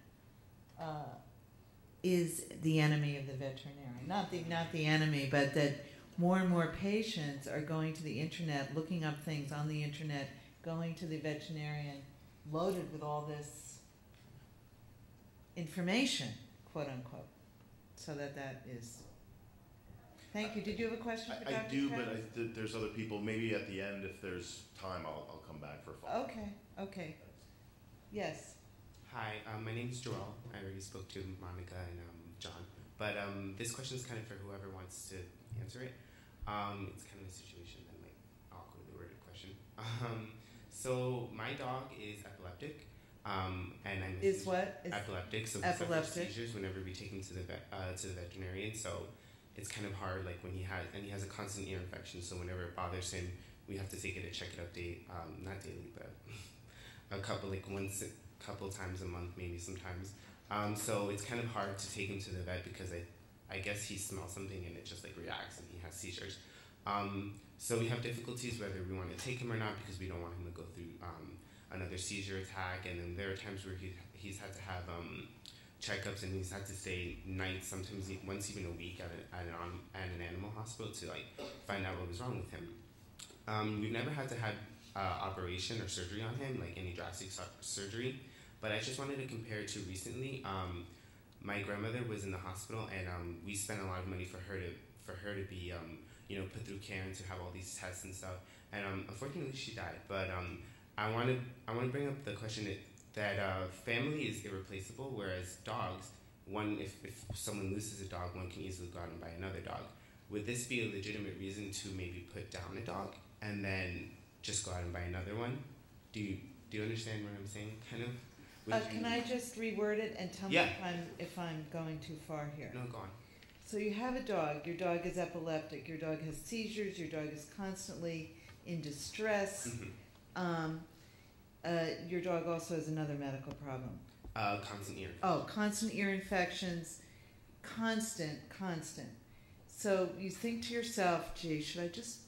is the enemy of the veterinarian. Not the enemy, but that more and more patients are going to the internet, looking up things on the internet, going to the veterinarian, loaded with all this information, quote unquote. So that is. Thank you. Did you have a question for Dr. I do, Trout? but there's other people. Maybe at the end, if there's time, I'll come back for a follow-up. Okay. Yes. Hi, my name is Joel. I already spoke to Monica and John. But this question is kind of for whoever wants to answer it. It's kind of a situation that might awkwardly worded question. So my dog is epileptic, and I'm epileptic. So he suffers seizures whenever we take him to the veterinarian. So it's kind of hard, like when he has a constant ear infection. So whenever it bothers him, we have to take it to check it update, not daily, but a couple times a month, maybe sometimes. So it's kind of hard to take him to the vet because I guess he smells something and it just like reacts and he has seizures. So we have difficulties whether we want to take him or not because we don't want him to go through another seizure attack. And then there are times where he's had to have checkups, and he's had to stay nights, sometimes once even a week at an animal hospital to like find out what was wrong with him. We've never had to have operation or surgery on him, like any drastic surgery, but I just wanted to compare it to recently. My grandmother was in the hospital, and we spent a lot of money for her to be put through care and to have all these tests and stuff. And unfortunately, she died. But I want to bring up the question that family is irreplaceable, whereas dogs, if someone loses a dog, one can easily go out and buy another dog. Would this be a legitimate reason to maybe put down a dog and then just go out and buy another one? Do you understand what I'm saying? Kind of. Can I just reword it and tell me if I'm going too far here? No, go on. So you have a dog. Your dog is epileptic. Your dog has seizures. Your dog is constantly in distress. Mm-hmm. Your dog also has another medical problem. Constant ear. Oh, constant ear infections. Constant. So you think to yourself, gee, should I just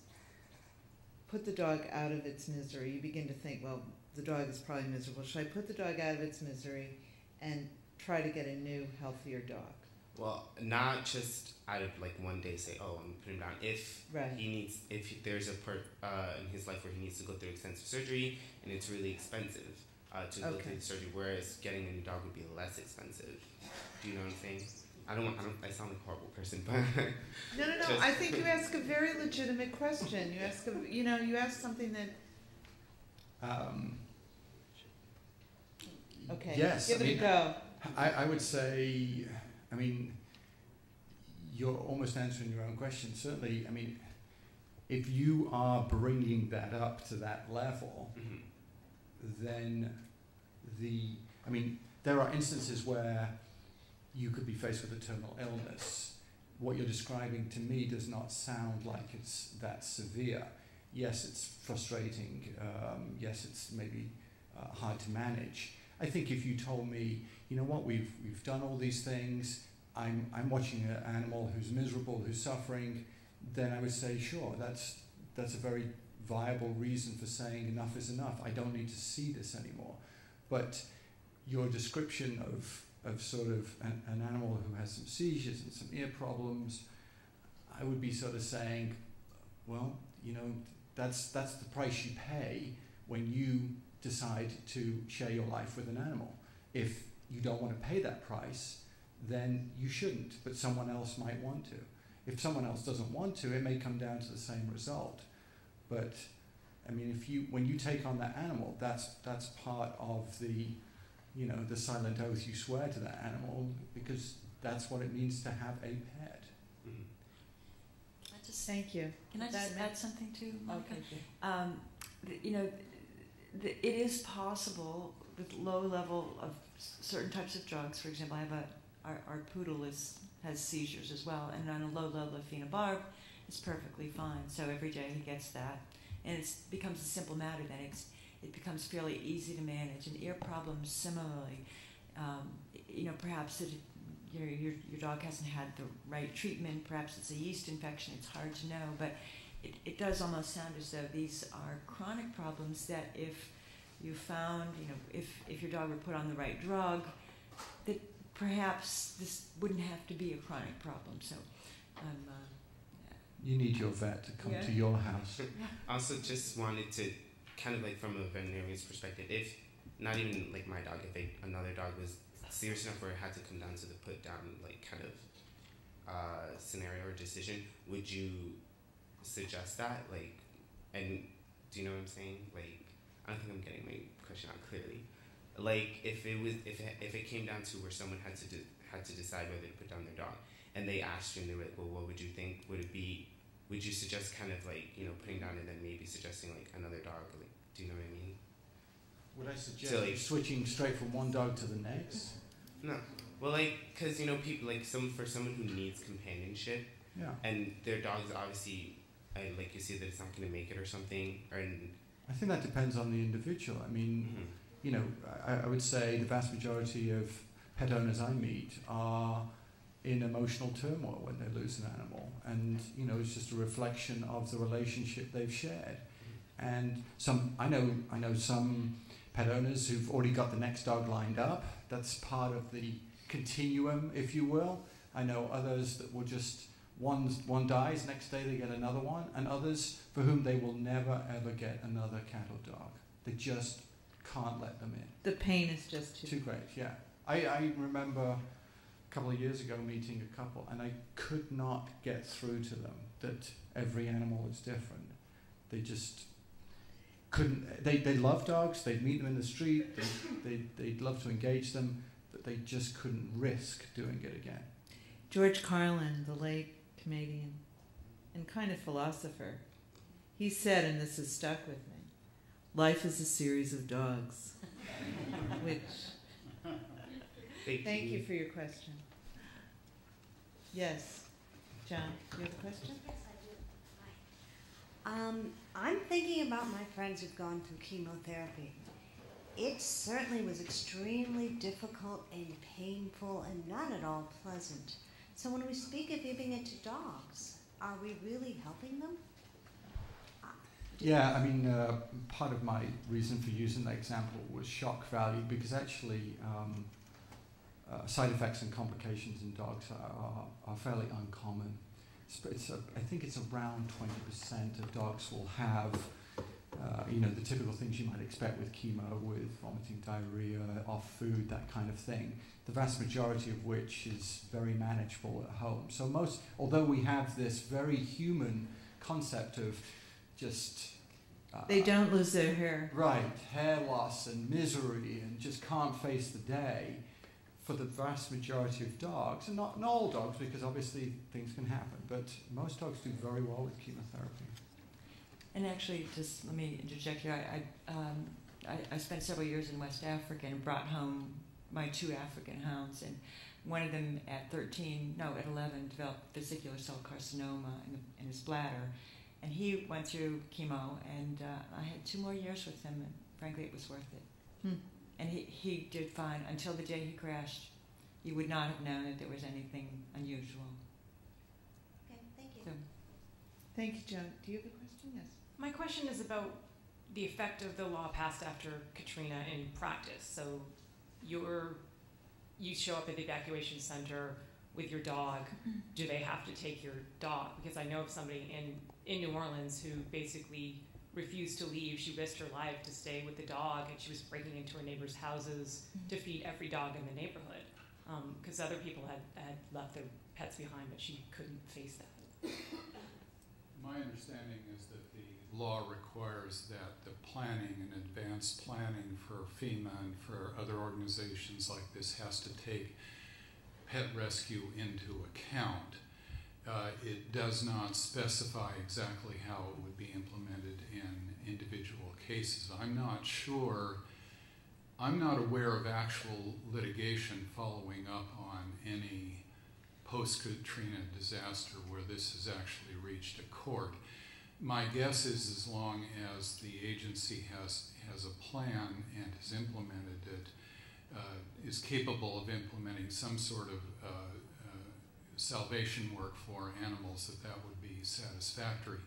put the dog out of its misery? You begin to think, well, the dog is probably miserable. Should I put the dog out of its misery and try to get a new, healthier dog? Well, not just out of like one day say, oh, I'm putting him down. If there's a part in his life where he needs to go through extensive surgery and it's really expensive to go through the surgery, whereas getting a new dog would be less expensive. Do you know what I'm saying? I sound like a horrible person, but no. I think you ask a very legitimate question. You ask something that. Okay. Yes. Give it a go. I would say, I mean, you're almost answering your own question. Certainly, I mean, if you are bringing that up to that level, then there are instances where you could be faced with a terminal illness. What you're describing to me does not sound like it's that severe. Yes, it's frustrating. Yes, it's maybe hard to manage. I think if you told me, you know what, we've done all these things, I'm watching an animal who's miserable, who's suffering, then I would say, sure, that's a very viable reason for saying enough is enough. I don't need to see this anymore. But your description of sort of an animal who has some seizures and some ear problems, I would be sort of saying, well, that's the price you pay when you decide to share your life with an animal. If you don't want to pay that price, then you shouldn't, but someone else might want to. If someone else doesn't want to, it may come down to the same result. But I mean, when you take on that animal, that's part of the silent oath you swear to that animal, because that's what it means to have a pet. Thank you. Can I just add something too, Monica? Okay. It is possible with low level of certain types of drugs. For example, I have our poodle has seizures as well, and on a low level of phenobarb, it's perfectly fine. So every day he gets that, and it becomes a simple matter. Then it becomes fairly easy to manage. And ear problems similarly, perhaps your dog hasn't had the right treatment. Perhaps it's a yeast infection. It's hard to know, but it does almost sound as though these are chronic problems that if you found, if your dog were put on the right drug, that perhaps this wouldn't have to be a chronic problem. So you need your vet to come to your house. I also just wanted to kind of like from a veterinarian's perspective, if not even like my dog, if another dog was serious enough where it had to come down to the put down like kind of scenario or decision, would you suggest that? Like, and do you know what I'm saying? Like, I don't think I'm getting my question out clearly. Like, if it came down to where someone had to decide whether to put down their dog, and they asked you and they were like, well, what would you think? Would you suggest kind of like, putting down and then maybe suggesting like another dog? Like, do you know what I mean? Would I suggest switching straight from one dog to the next? No. Well, like, because, people, like, for someone who needs companionship, and their dog's obviously, like you see that it's not going to make it or something, I think that depends on the individual. I mean, I would say the vast majority of pet owners I meet are in emotional turmoil when they lose an animal, and it's just a reflection of the relationship they've shared. And I know some pet owners who've already got the next dog lined up. That's part of the continuum, if you will. I know others that will just, one dies, next day they get another one, and others for whom they will never ever get another cat or dog. They just can't let them in. The pain is just Too great, yeah. I remember a couple of years ago meeting a couple, and I could not get through to them that every animal is different. They just couldn't. They love dogs. They'd meet them in the street. They'd love to engage them, but they just couldn't risk doing it again. George Carlin, the late comedian and kind of philosopher, he said, and this has stuck with me, life is a series of dogs. Which, thank you for your question. Yes, John, do you have a question? Yes, I do. Hi. I'm thinking about my friends who've gone through chemotherapy. It certainly was extremely difficult and painful and not at all pleasant. So when we speak of giving it to dogs, are we really helping them? Yeah, I mean, part of my reason for using that example was shock value, because actually side effects and complications in dogs are fairly uncommon. I think it's around 20% of dogs will have, the typical things you might expect with chemo, with vomiting, diarrhea, off food, that kind of thing. The vast majority of which is very manageable at home. So although we have this very human concept of just... they don't lose their hair. Right, hair loss and misery and just can't face the day. For the vast majority of dogs, and not all dogs, because obviously things can happen, but most dogs do very well with chemotherapy. And actually, just let me interject here. I spent several years in West Africa and brought home my 2 African hounds, and one of them at 11 developed vesicular cell carcinoma in his bladder, and he went through chemo, and I had 2 more years with him, and frankly, it was worth it. And he did fine until the day he crashed. You would not have known that there was anything unusual. Okay, thank you. So, Thank you, John. Do you have a question? Yes. My question is about the effect of the law passed after Katrina in practice. So you show up at the evacuation center with your dog. Do they have to take your dog? Because I know of somebody in New Orleans who basically refused to leave. She risked her life to stay with the dog, and she was breaking into her neighbors' houses to feed every dog in the neighborhood, because other people had left their pets behind, but she couldn't face that. My understanding is that the law requires that the planning and advanced planning for FEMA and for other organizations like this has to take pet rescue into account. It does not specify exactly how it would be implemented in individual cases. I'm not aware of actual litigation following up on any post-Katrina disaster where this has actually reached a court. My guess is as long as the agency has a plan and has implemented it, is capable of implementing some sort of salvation work for animals, that would be satisfactory.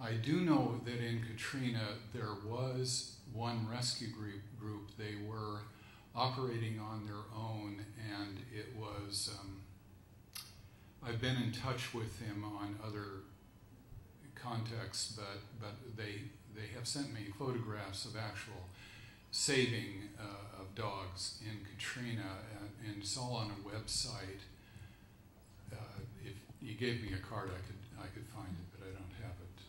I do know that in Katrina there was one rescue group. They were operating on their own, and it was, I've been in touch with them on other contexts, but they have sent me photographs of actual saving of dogs in Katrina, and it's all on a website. If you gave me a card, I could find it, but I don't have it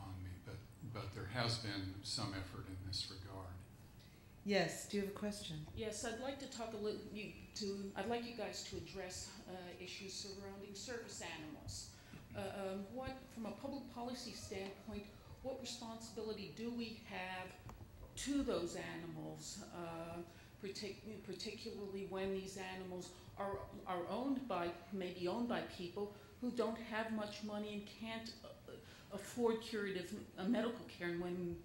on me. But there has been some effort in this regard. Yes. Do you have a question? Yes, I'd like to talk I'd like you guys to address issues surrounding service animals. From a public policy standpoint, what responsibility do we have to those animals, particularly when these animals are maybe owned by people who don't have much money and can't afford curative medical care, and when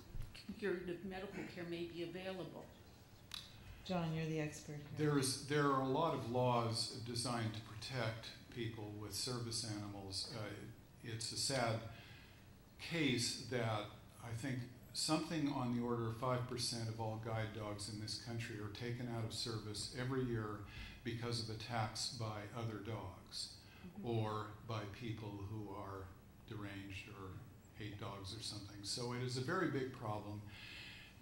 curative medical care may be available? John, you're the expert here. There are a lot of laws designed to protect people with service animals. It's a sad case that I think something on the order of 5% of all guide dogs in this country are taken out of service every year because of attacks by other dogs or by people who are deranged or hate dogs or something. So it is a very big problem.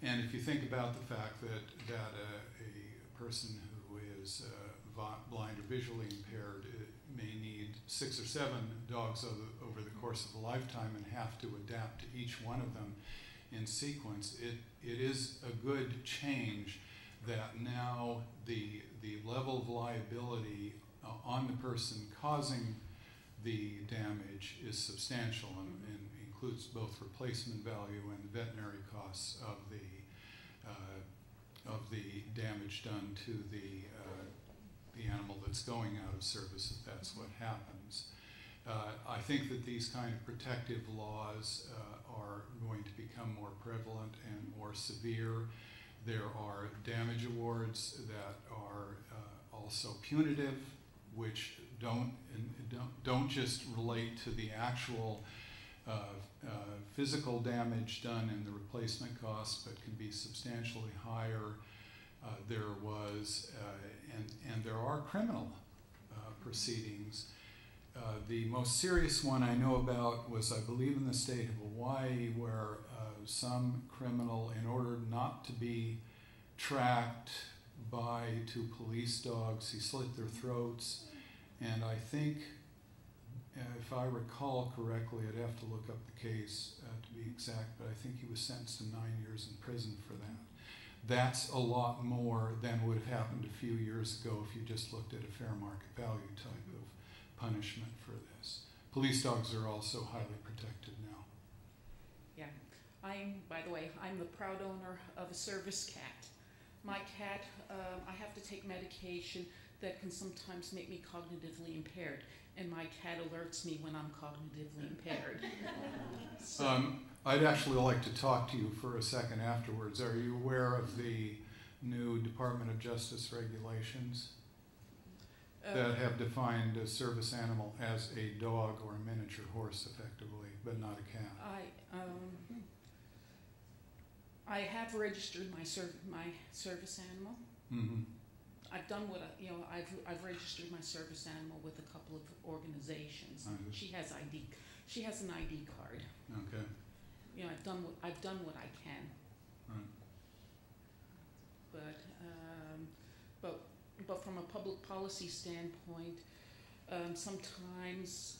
And if you think about the fact that a person who is blind or visually impaired may need 6 or 7 dogs over the course of a lifetime and have to adapt to each one of them in sequence, it is a good change that now the level of liability on the person causing the damage is substantial and includes both replacement value and the veterinary costs of the damage done to the animal that's going out of service, if that's what happens. I think that these kind of protective laws are going to become more prevalent and more severe. There are damage awards that are also punitive, which don't just relate to the actual physical damage done and the replacement costs, but can be substantially higher. There was, and there are criminal proceedings. The most serious one I know about was, I believe, in the state of Hawaii, where some criminal, in order not to be tracked by 2 police dogs, he slit their throats. And I think, if I recall correctly, I'd have to look up the case to be exact, but I think he was sentenced to 9 years in prison for that. That's a lot more than would have happened a few years ago if you just looked at a fair market value type of punishment for this. Police dogs are also highly protected now. Yeah. By the way, I'm the proud owner of a service cat. My cat, I have to take medication that can sometimes make me cognitively impaired, and my cat alerts me when I'm cognitively impaired. So, I'd actually like to talk to you for a second afterwards. Are you aware of the new Department of Justice regulations that have defined a service animal as a dog or a miniature horse, effectively, but not a cat? I have registered my service animal. Mm-hmm. I've done what I've registered my service animal with a couple of organizations. She has ID. She has an ID card. Okay. I've done what I can. Right. But from a public policy standpoint, sometimes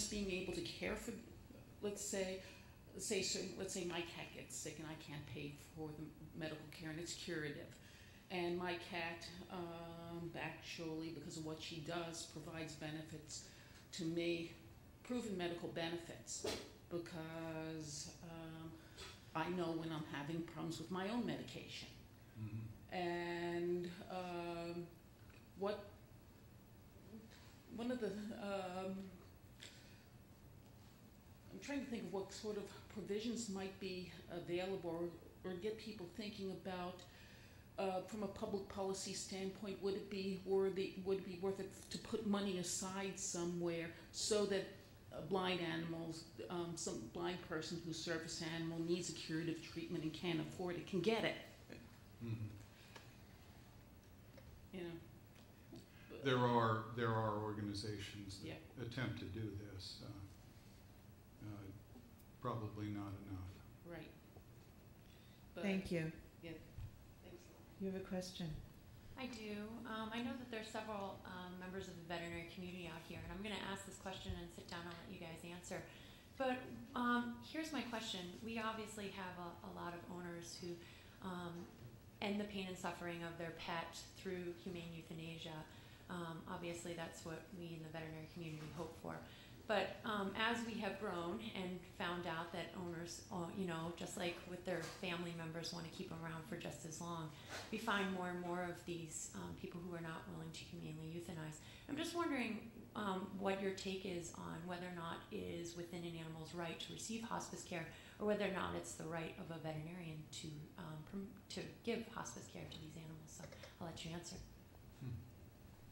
being able to care for, let's say my cat gets sick and I can't pay for the medical care and it's curative, and my cat actually, because of what she does, provides benefits to me, proven medical benefits, because I know when I'm having problems with my own medication. Mm-hmm. And one of the I'm trying to think of what sort of provisions might be available or get people thinking about from a public policy standpoint. Would it be worth it to put money aside somewhere so that blind animals, some blind person whose service animal needs a curative treatment and can't afford it, can get it? Mm-hmm. You know. There are organizations that attempt to do this. Probably not enough. Right. But Thank you. Yeah. Thanks a lot. You have a question? I do. I know that there's several members of the veterinary community out here, and I'm going to ask this question and sit down and let you guys answer. But here's my question. We obviously have a lot of owners who end the pain and suffering of their pet through humane euthanasia. Obviously, that's what we in the veterinary community hope for. But as we have grown and found out that owners, just like with their family members, want to keep them around for just as long, we find more and more of these people who are not willing to humanely euthanize. I'm just wondering what your take is on whether or not it is within an animal's right to receive hospice care, or whether or not it's the right of a veterinarian to give hospice care to these animals. So I'll let you answer.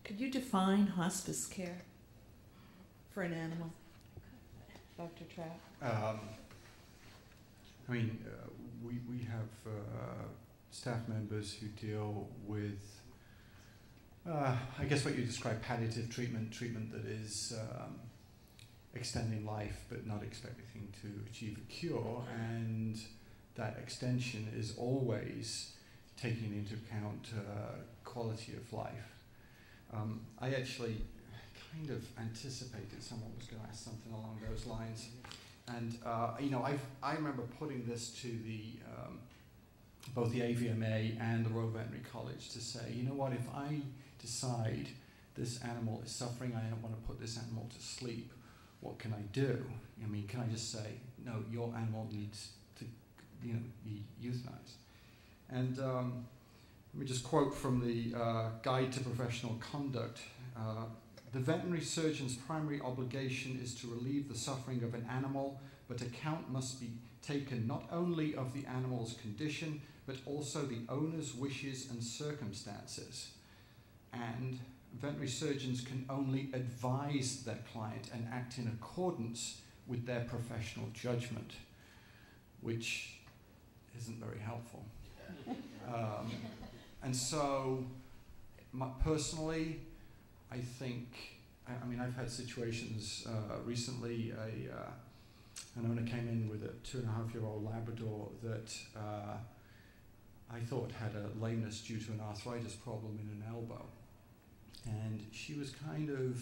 Could you define hospice care for an animal? Dr. Trout? I mean, we have staff members who deal with, I guess what you describe palliative treatment that is extending life but not expecting to achieve a cure, and that extension is always taking into account quality of life. I actually kind of anticipated someone was going to ask something along those lines. And you know, I remember putting this to the both the AVMA and the Royal Veterinary College to say, you know what, if I decide this animal is suffering, I don't want to put this animal to sleep, what can I do? I mean, can I just say, no, your animal needs to, you know, be euthanized? And let me just quote from the Guide to Professional Conduct. The veterinary surgeon's primary obligation is to relieve the suffering of an animal, but account must be taken not only of the animal's condition, but also the owner's wishes and circumstances. And veterinary surgeons can only advise their client and act in accordance with their professional judgment, which isn't very helpful. And so, personally, I think, I mean, I've had situations recently. An owner came in with a 2.5-year-old Labrador that I thought had a lameness due to an arthritis problem in an elbow. And she was kind of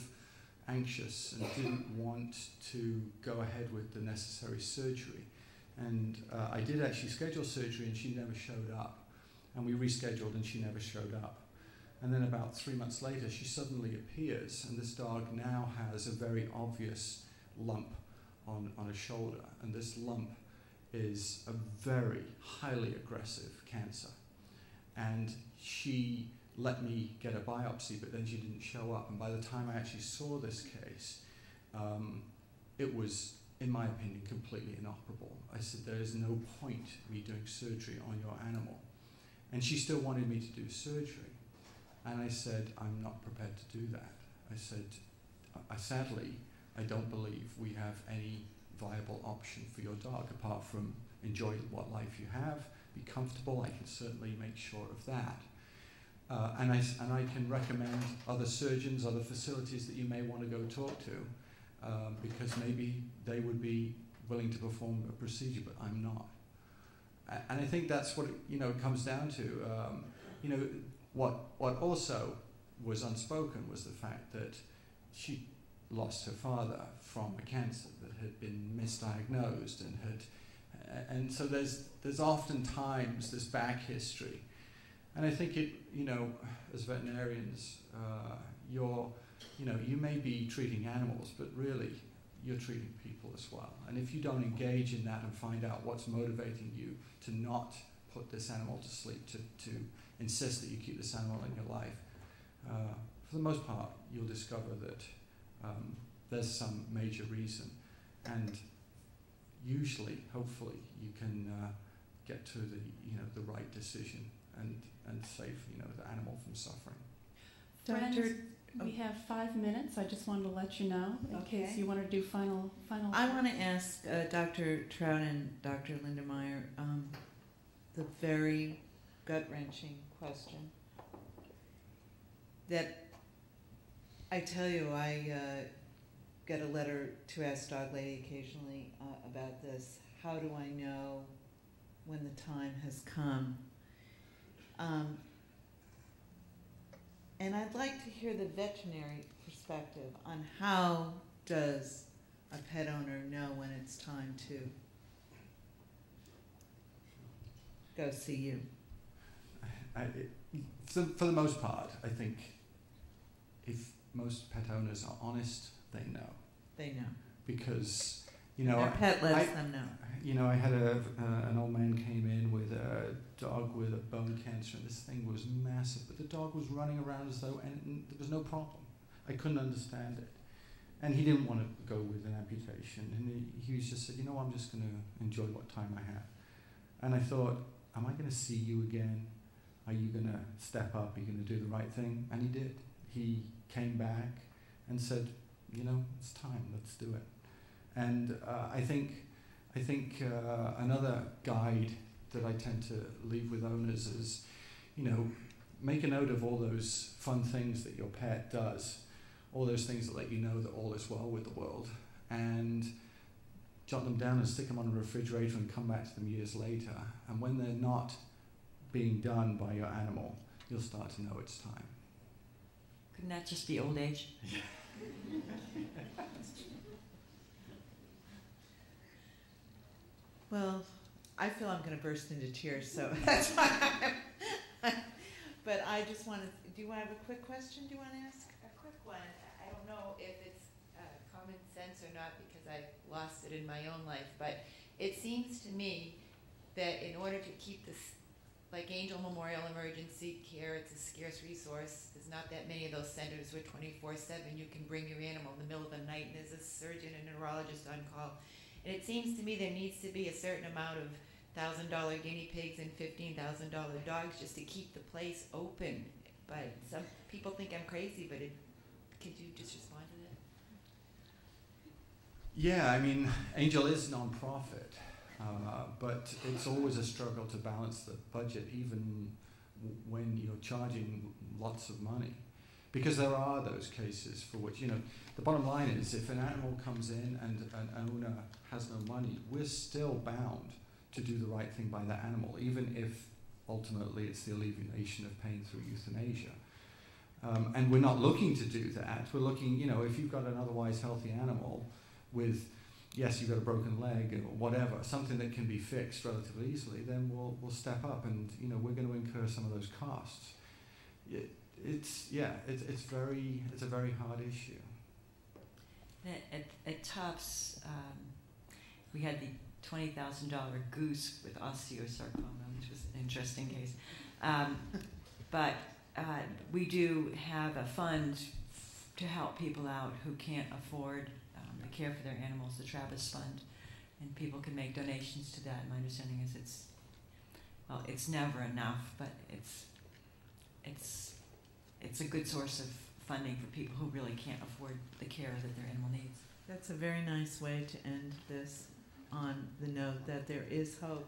anxious and didn't want to go ahead with the necessary surgery. And I did actually schedule surgery, and she never showed up. And we rescheduled, and she never showed up. And then about 3 months later, she suddenly appears, and this dog now has a very obvious lump on a shoulder. And this lump is a very highly aggressive cancer. And she let me get a biopsy, but then she didn't show up. And by the time I actually saw this case, it was, in my opinion, completely inoperable. I said, there is no point me doing surgery on your animal. And she still wanted me to do surgery. And I said, I'm not prepared to do that. I said, sadly, I don't believe we have any viable option for your dog apart from enjoy what life you have, be comfortable. I can certainly make sure of that. And I can recommend other surgeons, other facilities that you may want to go talk to, because maybe they would be willing to perform a procedure, but I'm not. And I think that's what it comes down to. What also was unspoken was the fact that she lost her father from a cancer that had been misdiagnosed and so there's oftentimes this back history. And I think as veterinarians, you may be treating animals, but really you're treating people as well. And if you don't engage in that and find out what's motivating you to not put this animal to sleep, to insist that you keep this animal in your life, for the most part, you'll discover that there's some major reason. And usually, hopefully, you can get to the right decision and save the animal from suffering. Friends, we have 5 minutes. I just wanted to let you know in case you want to do final. I want to ask Dr. Trout and Dr. Lindenmayer the very gut-wrenching question that I tell you, I get a letter to Ask Dog Lady occasionally about this. How do I know when the time has come? And I'd like to hear the veterinary perspective on how does a pet owner know when it's time to go see you? For the most part, I think if most pet owners are honest, they know. They know. Because, their pet lets them know. I had an old man came in with a dog with a bone cancer, and this thing was massive, but the dog was running around as though, and there was no problem. I couldn't understand it. And he didn't want to go with an amputation, and he was just said, I'm just going to enjoy what time I have. And I thought, am I going to see you again? Are you going to step up? Are you going to do the right thing? And he did. He came back and said, it's time, let's do it. And I think another guide that I tend to leave with owners is, make a note of all those fun things that your pet does, all those things that let you know that all is well with the world, and jot them down and stick them on a refrigerator and come back to them years later. And when they're not being done by your animal, you'll start to know it's time. Couldn't that just be old age? Well, I feel I'm going to burst into tears, so that's why but I just want to, do you have a quick question do you want to ask? A quick one. I don't know if it's common sense or not because I've lost it in my own life, but it seems to me that in order to keep this, like Angell Memorial Emergency Care, it's a scarce resource. There's not that many of those centers with 24/7. You can bring your animal in the middle of the night and there's a surgeon and neurologist on call. And it seems to me there needs to be a certain amount of $1,000 guinea pigs and $15,000 dogs just to keep the place open. But some people think I'm crazy, but could you just respond to that? Yeah, I mean, Angell is non-profit, but it's always a struggle to balance the budget, even when you're charging lots of money. Because there are those cases for which, the bottom line is if an animal comes in and an owner has no money, we're still bound to do the right thing by that animal, even if ultimately it's the alleviation of pain through euthanasia. And we're not looking to do that. We're looking, if you've got an otherwise healthy animal with, yes, you've got a broken leg or whatever, something that can be fixed relatively easily, then we'll step up and, we're going to incur some of those costs. It's a very hard issue. At Tufts, we had the $20,000 goose with osteosarcoma, which was an interesting case. But we do have a fund to help people out who can't afford the care for their animals, the Travis Fund, and people can make donations to that. My understanding is it's never enough, but it's a good source of funding for people who really can't afford the care that their animal needs. That's a very nice way to end this, on the note that there is hope,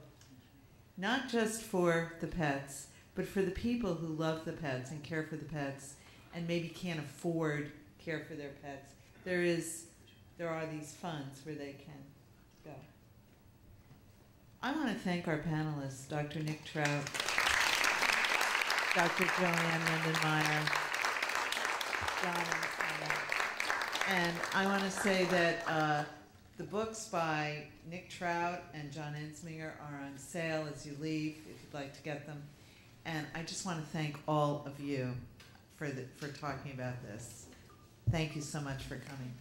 not just for the pets, but for the people who love the pets and care for the pets and maybe can't afford care for their pets. There are these funds where they can go. I want to thank our panelists, Dr. Nick Trout, Dr. Joann Lindenmayer, John Ensminger. And I want to say that the books by Nick Trout and John Ensminger are on sale as you leave, if you'd like to get them. And I just want to thank all of you for talking about this. Thank you so much for coming.